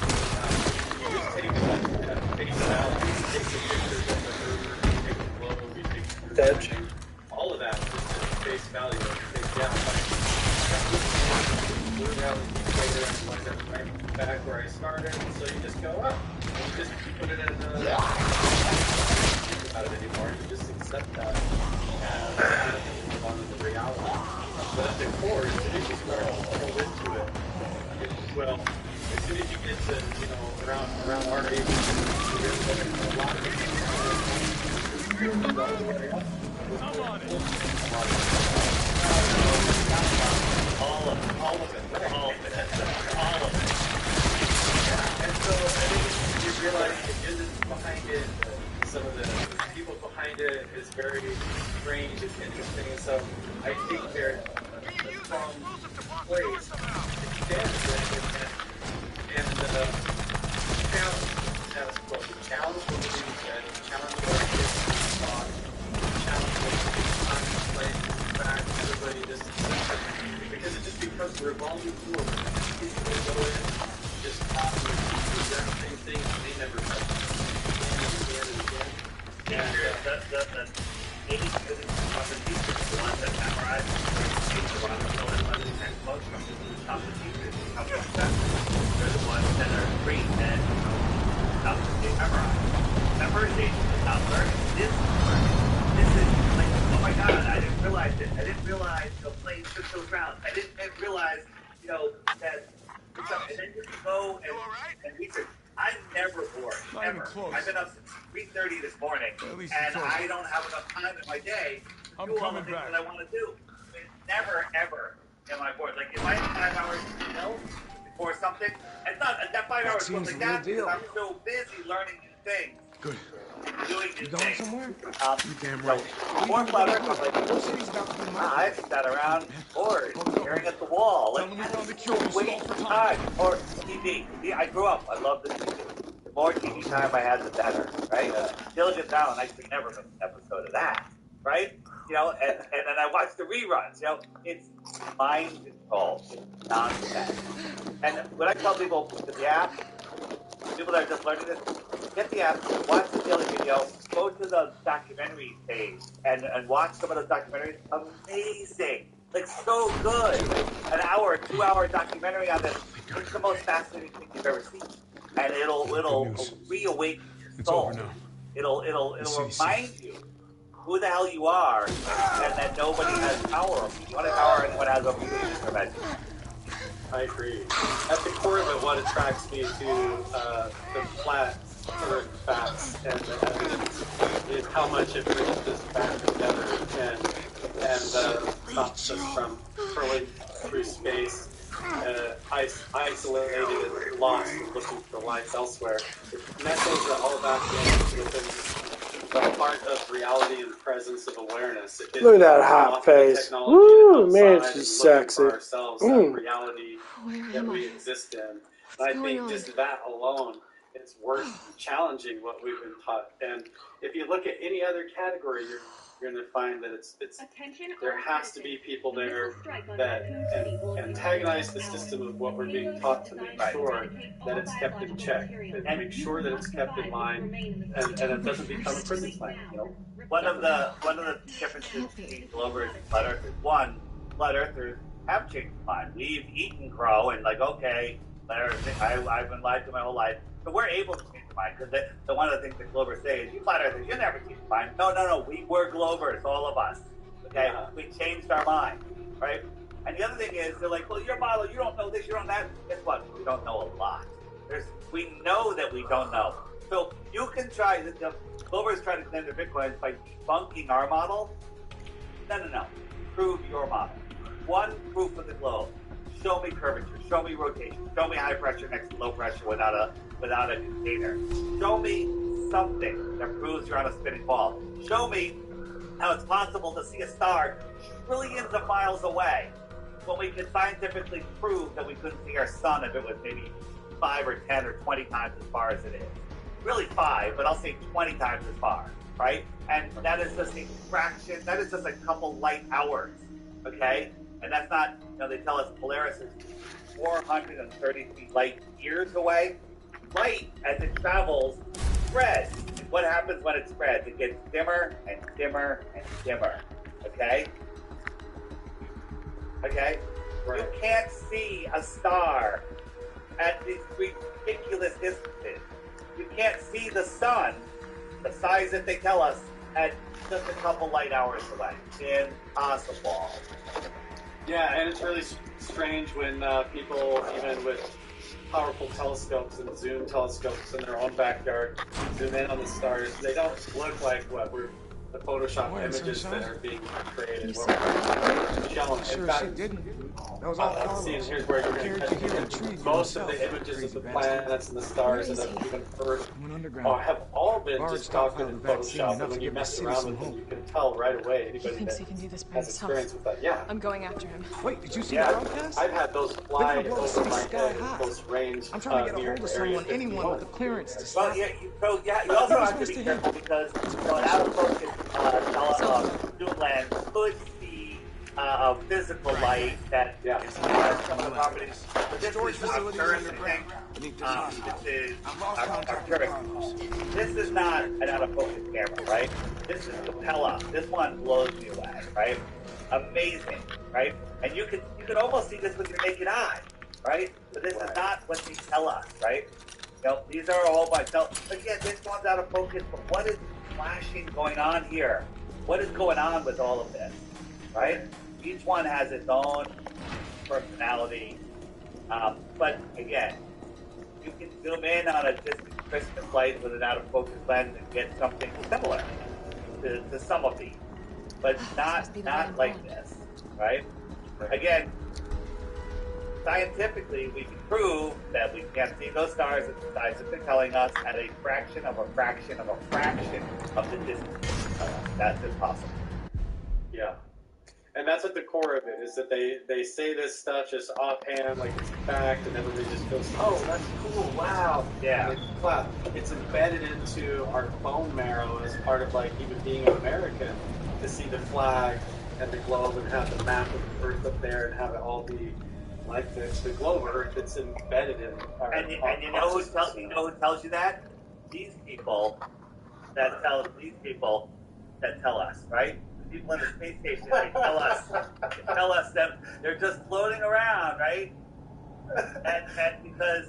You just take it at face value, you take the pictures of the river, you take the globe, you take the all of that just at face value. You take the right back where I started, so you just go up. And you just put it in the about it anymore. You just accept that as one of the reality. But at the core, as soon as you start to pull into it, well, as soon as you get to, around our age, you're living a lot of all of it. And so I think you realize the business behind it, some of the people behind it is very strange and interesting, and so I think they're a strong place to stand with and challenge what the news said, challenge what our kids thought, challenge what contemplate back everybody just because it just becomes a revolving door. People will go in, just talk with the exact same thing they never touch.
The 80 students on the teachers, the ones that memorize, the ones that know the textbooks, top the teachers, top the professors. They're the ones that are great and top they memorize. Memorization is not learning. This is learning. This is like, oh my god, I didn't realize it. I didn't realize playing 6 those rounds. I didn't realize, that. And then you go and research. I'm never bored. Never. I've been up since 3:30 this morning, and I don't have enough time in my day to do all the things that I want to do. I mean, never, ever am I bored. Like, if I have 5 hours to kill before something, it's not that 5 hours goes like that because I'm so busy learning new things.
Good.
Doing new things.
Somewhere?
You damn right. More flat earth, I'm like, I've sat around bored, staring at the wall. Like, wait for time. Or TV. I grew up. I love the TV. The more TV time I had, the better, right? Diligent Down, I could never miss an episode of that, right? And then I watch the reruns. It's mind control. It's nonsense. And when I tell people, with the app, people that are just learning this, get the app, watch the daily video, go to the documentary page, and watch some of those documentaries. Amazing. Like, so good. An hour, 2-hour documentary on this. It's the most fascinating thing you've ever seen. And it'll reawaken your soul. It'll remind you who the hell you are, and that nobody has power over you. What power anyone has over you is prevent you.
I agree. At the core of it, what attracts me to the flat Earth facts and the evidence is how much it brings us back together and stops us from hurling through space, isolated and lost and looking for life elsewhere. And that goes all back within the part of reality and presence of awareness.
Look at that hot face. Woo, man, she's sexy.
For ourselves, that reality that we exist in. And I think just that alone, it's worth challenging what we've been taught. And if you look at any other category, you're going to find that there has to be people there that antagonize the system of what we're being taught to make sure that it's kept in check and make sure that it's kept in line and it doesn't become a prison plan. You know?
One of the differences between Glovers and Flat Earthers, one, Flat Earthers have changed their mind. We've eaten crow and like, okay, Flat Earthers, I've been lied to my whole life. But we're able to change our mind because one of the things that Glovers say is, you Flat Earthers, you never change your mind. No, we were Glovers, all of us. Okay, we changed our mind, right? And the other thing is, they're like, well, your model, you don't know this, you don't know that. Guess what? We don't know a lot. We know that we don't know. So you can try, the Glovers try to claim their Bitcoins by debunking our model. No. Prove your model. One proof of the globe. Show me curvature. Show me rotation. Show me high pressure next to low pressure without a container. Show me something that proves you're on a spinning ball. Show me how it's possible to see a star trillions of miles away when we can scientifically prove that we couldn't see our sun if it was maybe 5 or 10 or 20 times as far as it is. Really 5, but I'll say 20 times as far, right? And that is just a fraction, that is just a couple light hours, okay? And that's not, they tell us Polaris is 433 light years away. Light, as it travels, spreads. And what happens when it spreads? It gets dimmer and dimmer and dimmer, okay? Okay? Right. You can't see a star at these ridiculous distances. You can't see the sun, the size that they tell us, at just a couple light hours away. Impossible.
Yeah, and it's really strange when people, even with powerful telescopes and zoom telescopes in their own backyard, zoom in on the stars, they don't look like the Photoshop images that are being created. Shown. In fact, here's where you're going to catch most of the images of the planets and the stars and even Earth have all been just copied in Photoshop. And when you mess around with them, you can tell right away anybody that has experience with that. Yeah.
I'm going after him.
Wait, did you see the broadcast?
I've had those fly over my head in close range.
I'm trying to get a hold of someone, anyone with the clearance to stop.
Well, you also have to be careful because an out of focus zoom lens could see a physical light that is some of the properties. But this is Arcturus, I think. This is Arcturus. This is not an out of focus camera, right? This is Capella. This one blows me away, right? Amazing, right? And you can almost see this with your naked eye, right? But this is not what they tell us, right? These are all by again, this one's out of focus, but what is flashing going on here? What is going on with all of this, right? Each one has its own personality, but again, you can zoom in on a distant Christmas light with an out-of-focus lens and get something similar to some of these, but not like this, right? Again, scientifically, we can prove that we can't see those stars at the size that they're telling us at a fraction of a fraction of a fraction of the distance. That's impossible.
Yeah. And that's at the core of it, is that they say this stuff just offhand, like it's fact, and everybody just goes, oh, that's cool, wow.
Yeah.
It's embedded into our bone marrow as part of, like, even being an American, to see the flag and the globe and have the map of the Earth up there and have it all be like the globe of Earth. It's embedded in our
And you know who tells you that? These people that tell us, right? People in the space station, they tell us that they're just floating around, right? And because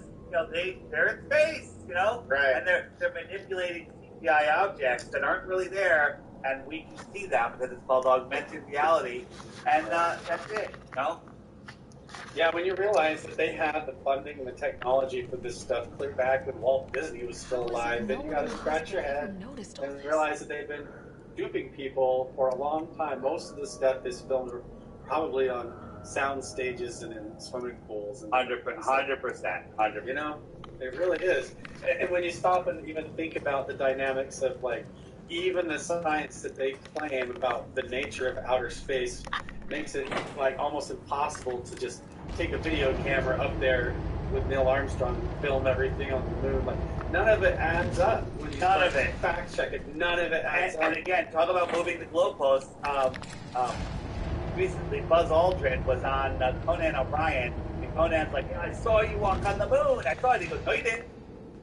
they're in space,
right?
And they're manipulating CGI objects that aren't really there, and we can see them because it's called augmented reality, and that's it,
Yeah, when you realize that they had the funding and the technology for this stuff clear back when Walt Disney was still alive, then you gotta scratch your head and realize that they've been duping people for a long time. Most of the stuff is filmed probably on sound stages and in swimming pools. And
100%.
You know, it really is. And when you stop and even think about the dynamics of, like, even the science that they claim about the nature of outer space makes it, like, almost impossible to just take a video camera up there with Neil Armstrong and film everything on the moon. Like, none of it adds up. When you
None of it.
fact check it, none of it adds up.
And again, talk about moving the goalposts. Recently, Buzz Aldrin was on Conan O'Brien, and Conan's like, I saw you walk on the moon. I saw it. He goes, no, you didn't.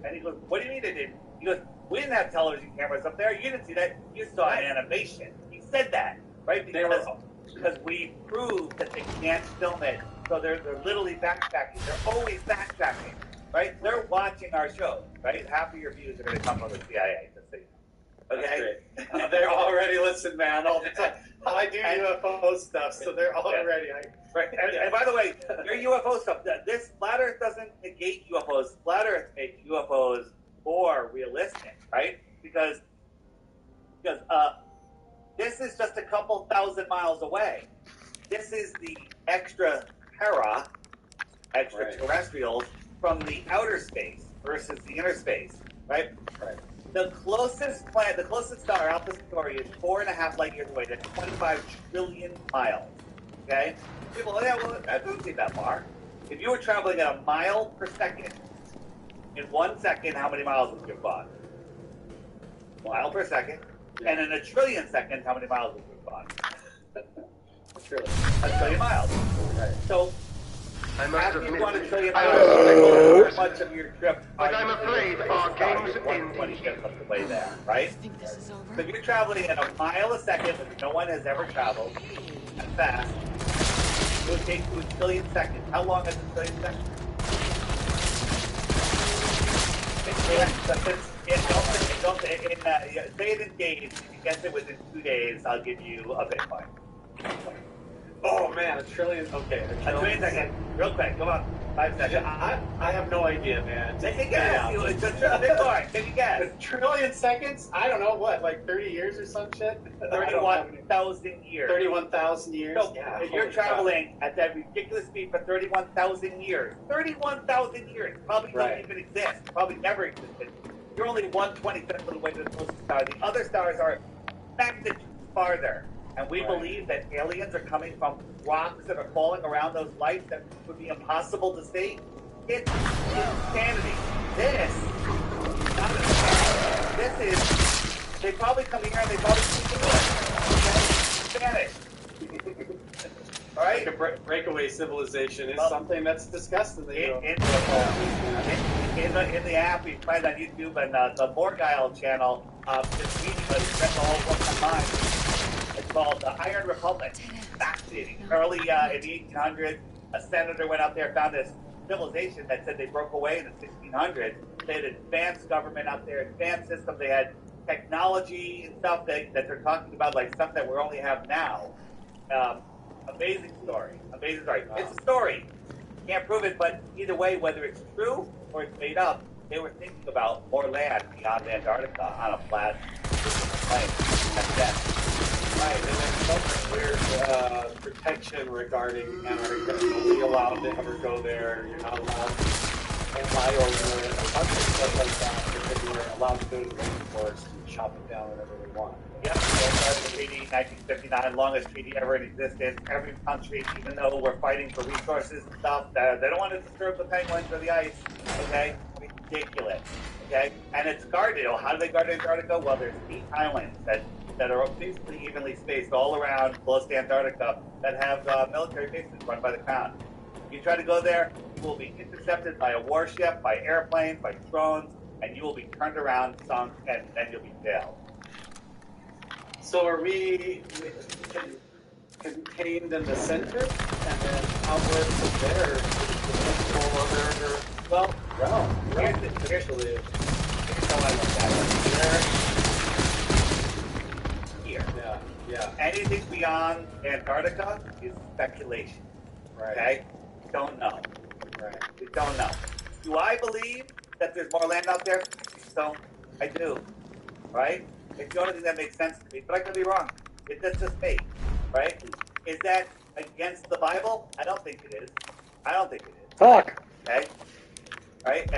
And he goes, what do you mean I didn't? He goes, we didn't have television cameras up there. You didn't see that. You saw an animation. He said that, right? Because we proved that they can't film it. So they're literally backtracking. They're always backtracking, right? They're watching our show, right? Half of your views are going to come from the CIA, just so you know. Okay?
They're already listening, man, all the time. I do UFO stuff, so they're already...
Right. And by the way, your UFO stuff, this flat Earth doesn't negate UFOs. Flat Earth makes UFOs more realistic, right? Because this is just a couple thousand miles away. This is the extraterrestrials from the outer space versus the inner space, right?
Right.
The closest planet, the closest star, Alpha Centauri, is 4.5 light years away. That's 25 trillion miles. Okay? People, yeah, well, that doesn't seem that far. If you were traveling at a mile per second, in 1 second, how many miles would you have gone? Mile per second. And in a trillion seconds, how many miles would you have gone? A trillion miles.
Right.
So, after you run a trillion miles, how much of your trip?
But I'm afraid our game's ending.
1/25 of the way there, right? So if you're traveling at a mile a second, which no one has ever traveled that fast, it would take you a trillion seconds. How long is a trillion seconds? Say it in days. If you guess it within 2 days, I'll give you a Bitcoin.
Oh man, a trillion. Okay,
a trillion seconds. Real quick, come on. 5 seconds.
I have no idea, man.
Take a guess. It's a Bitcoin. Take a guess.
A trillion seconds? I don't know, what, like 30 years or some shit?
31,000 years.
31,000 years?
So, if you're traveling at that ridiculous speed for 31,000 years, 31,000 years probably don't even exist. Probably never existed. You're only 1/25 of the way to the closest star. The other stars are magnitudes farther. And we believe that aliens are coming from rocks that are falling around those lights that would be impossible to see. It's insanity. This is, they probably come here and they probably speak English. Spanish. All right?
Like a breakaway civilization is something that's discussed in the
in the app we find on YouTube and the Morgile channel, this meeting was the whole book of mine. It's called the Iron Republic. Fascinating. Early in the 1800s, a senator went out there, found this civilization that said they broke away in the 1600s. They had advanced government out there, advanced system. They had technology and stuff that they're talking about, like stuff that we only have now. Amazing story. Amazing story. Wow. It's a story. Can't prove it, but either way, whether it's true or it's made up, they were thinking about more land beyond Antarctica on a flat plane. That's that.
Right, and there's some weird protection regarding Antarctica. You're only allowed to ever go there. You're not allowed to fly over it. A bunch of stuff like that. Because you're allowed to go to the rainforest and chop it down whenever they want.
Yep, the treaty, 1959, longest treaty ever in existence. Every country, even though we're fighting for resources and stuff, they don't want to disturb the penguins or the ice. Okay, ridiculous. Okay, and it's guarded. How do they guard Antarctica? Well, there's 8 islands that are basically evenly spaced all around close to Antarctica that have military bases run by the Crown. If you try to go there, you will be intercepted by a warship, by airplanes, by drones, and you will be turned around, sunk, and then you'll be jailed.
So are we contained in the center, and then outward from there is the whole other, well, realm. Here's how I look at it. Here. Yeah.
Anything beyond Antarctica is speculation.
Right.
Okay? don't know. Right. We don't know. Do I believe that there's more land out there? So I do. Right? It's the only thing that makes sense to me. But I could be wrong. That's just me. Right? Is that against the Bible? I don't think it is. I don't think it is.
Fuck.
Okay? Right?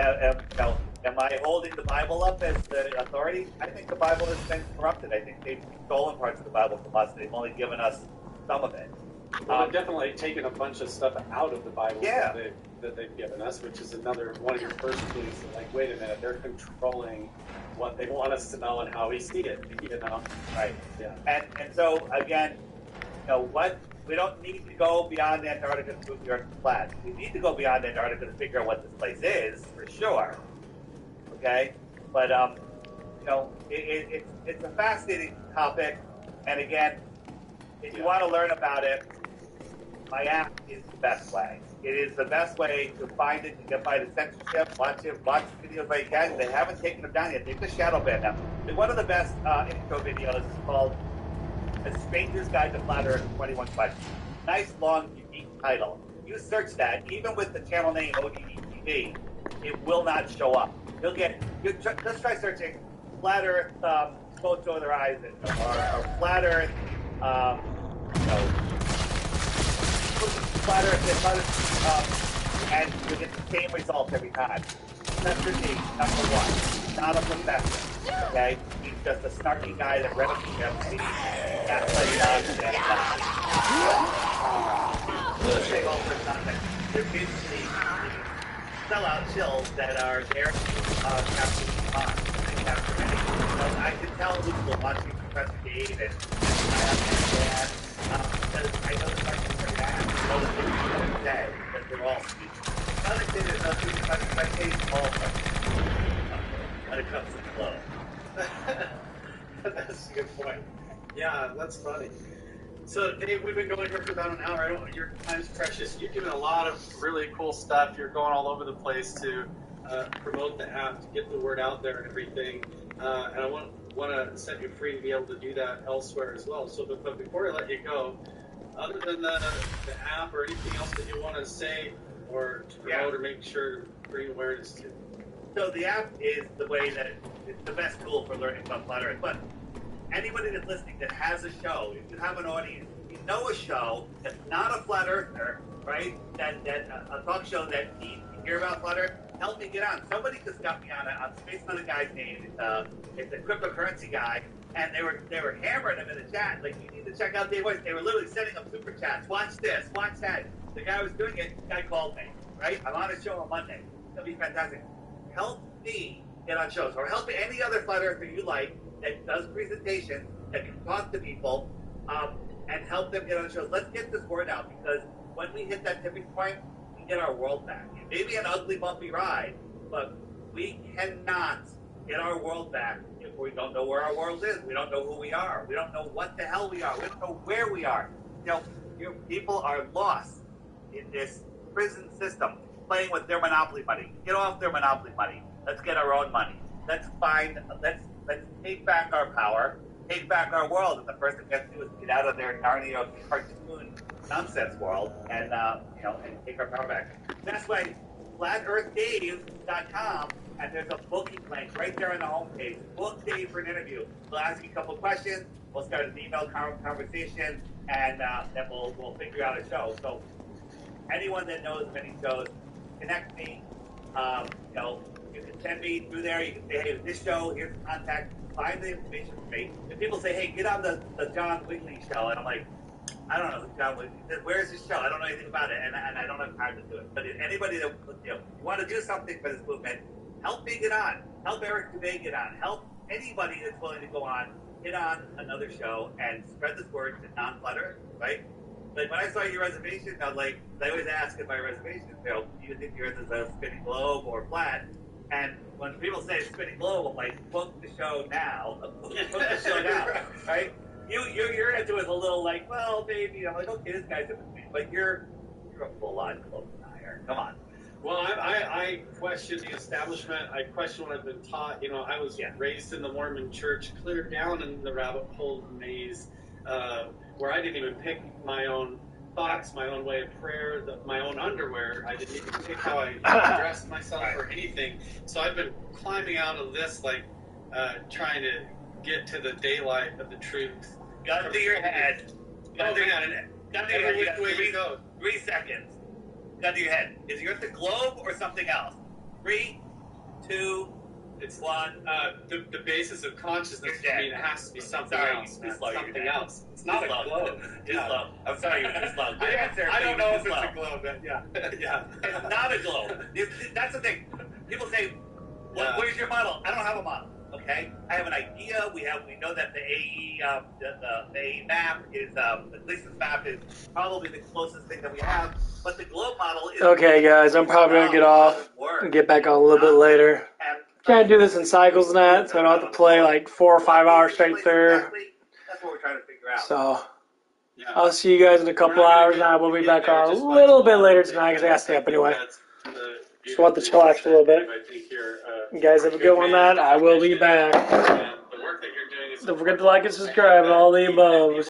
Am I holding the Bible up as the authority? I think the Bible has been corrupted. I think they've stolen parts of the Bible from us. They've only given us some of it.
Well, they've definitely taken a bunch of stuff out of the Bible
Yeah.
that they've given us, which is another one of your first clues. Like, wait a minute, they're controlling what they want us to know and how we see it. You know,
Right.
Yeah.
And so again, what we don't need to go beyond Antarctica to prove the Earth is flat. We need to go beyond Antarctica to figure out what this place is for sure. Okay, but it's a fascinating topic, and again, if you want to learn about it, my app is the best way. It is the best way to find it. You can find the censorship, watch videos by you can. They haven't taken them down yet. They've just shadow banned them. One of the best intro videos is called A Stranger's Guide to Flat Earth 21 Questions. Nice, long, unique title. You search that, even with the channel name ODD it will not show up. Just try searching Flat Earth, Exposed to Other Eyes, or Flat Earth, Flat Earth, and you get the same results every time. Censorship, number one. Not a professor, okay? He's just a snarky guy that read a script and he gaslights us they're basically sellout chills that are there to capture the spot and capture anything. I can tell who's watching Professor Dave and I understand because I know the questions are bad. I know the things they're going to say because they're all speaking. Another thing is those two questions I say all when it comes to the flow. That's a good point.
Yeah, that's funny. So, Dave, we've been going here for about an hour. Your time's precious. You've given a lot of really cool stuff. You're going all over the place to promote the app, to get the word out there and everything. And I want to set you free to be able to do that elsewhere as well. So, but before I let you go, other than the app or anything else that you want to say or to promote or make sure to bring awareness to?
So the app is the way that it's the best tool for learning about Flat Earth. But anybody that's listening that has a show, if you have an audience, you know a show that's not a Flat Earther, right? That a talk show that needs to hear about Flat Earth, help me get on. Somebody just got me on I'm spacing on a guy's name. It's a cryptocurrency guy, and they were hammering him in the chat. Like, you need to check out Dave Voice. They were literally sending him super chats. Watch this, watch that. The guy was doing it. The guy called me, right? I'm on a show on Monday. It'll be fantastic. Help me get on shows, or help any other Flat Earther you like that does presentations, that can talk to people, and help them get on shows. Let's get this word out, because when we hit that tipping point, we get our world back. It may be an ugly, bumpy ride, but we cannot get our world back if we don't know where our world is. We don't know who we are. We don't know what the hell we are. We don't know where we are. Your people are lost in this prison system, playing with their monopoly money. Get off their monopoly money. Let's get our own money. Let's take back our power, take back our world. And the first thing we have to do is get out of their Narnia cartoon nonsense world and take our power back. That's why flatearthdave.com, and there's a booking link right there on the homepage. Book Dave for an interview. We'll ask you a couple of questions. We'll start an email conversation, and then we'll figure out a show. So anyone that knows of any shows, connect me. You can send me through there. You can say, hey, this show, here's the contact. Find the information for me. If people say, hey, get on the John Wigley show, and I'm like, I don't know who John Wigley is. Where's his show? I don't know anything about it, and I don't have time to do it. But if anybody that you want to do something for this movement, help me get on. Help Eric Dubay get on. Help anybody that's willing to go on, get on another show and spread this word to non-Flat Earth, right? Like, when I saw your reservation, I was like, I always ask in my reservation, do you think the Earth is a spinning globe or flat? And when people say spinning globe, I'm like, book the show now. Book the show now, right? You're into it a little like, well, maybe. I'm like, okay, this guy's in between. But you're a full-on globe denier. Come on.
Well, I question the establishment. I question what I've been taught. I was raised in the Mormon church, clear down in the rabbit hole maze, where I didn't even pick my own thoughts, my own way of prayer, my own underwear. I didn't even pick how I dressed myself or anything. So I've been climbing out of this, like, trying to get to the daylight of the truth.
Gun to your head. Gun to your head. Gun to your head. You got
Way to go.
3 seconds. Gun to your head. Is the Earth a globe or something else? 3, 2,
It's
1.
the basis of consciousness.
You're
I mean,
dead.
it has to be something
Sorry,
else.
too slow,
Something
you're dead.
else. It's not a globe.
Too
Yeah.
slow. I'm sorry, you're too slow. Good answer.
I don't know if
Too
it's
slow.
a globe. But yeah, yeah.
It's not a globe. That's the thing. People say, "Where's your model?" I don't have a model. Okay, I have an idea. We know that the AE the AE map is the Gleason's map is probably the closest thing that we have. But the globe model is
Okay, guys, I'm probably gonna get off and get back on a little bit later. Trying to do this in cycles and that, so I don't have to play like 4 or 5 hours straight through.
That's what we're trying to figure out.
So I'll see you guys in a couple hours, and I will be back on a little bit later tonight because I gotta stay up anyway. Just want to chill out a little bit. You guys have a good one. That I will be back. Don't forget to like and subscribe and all the above.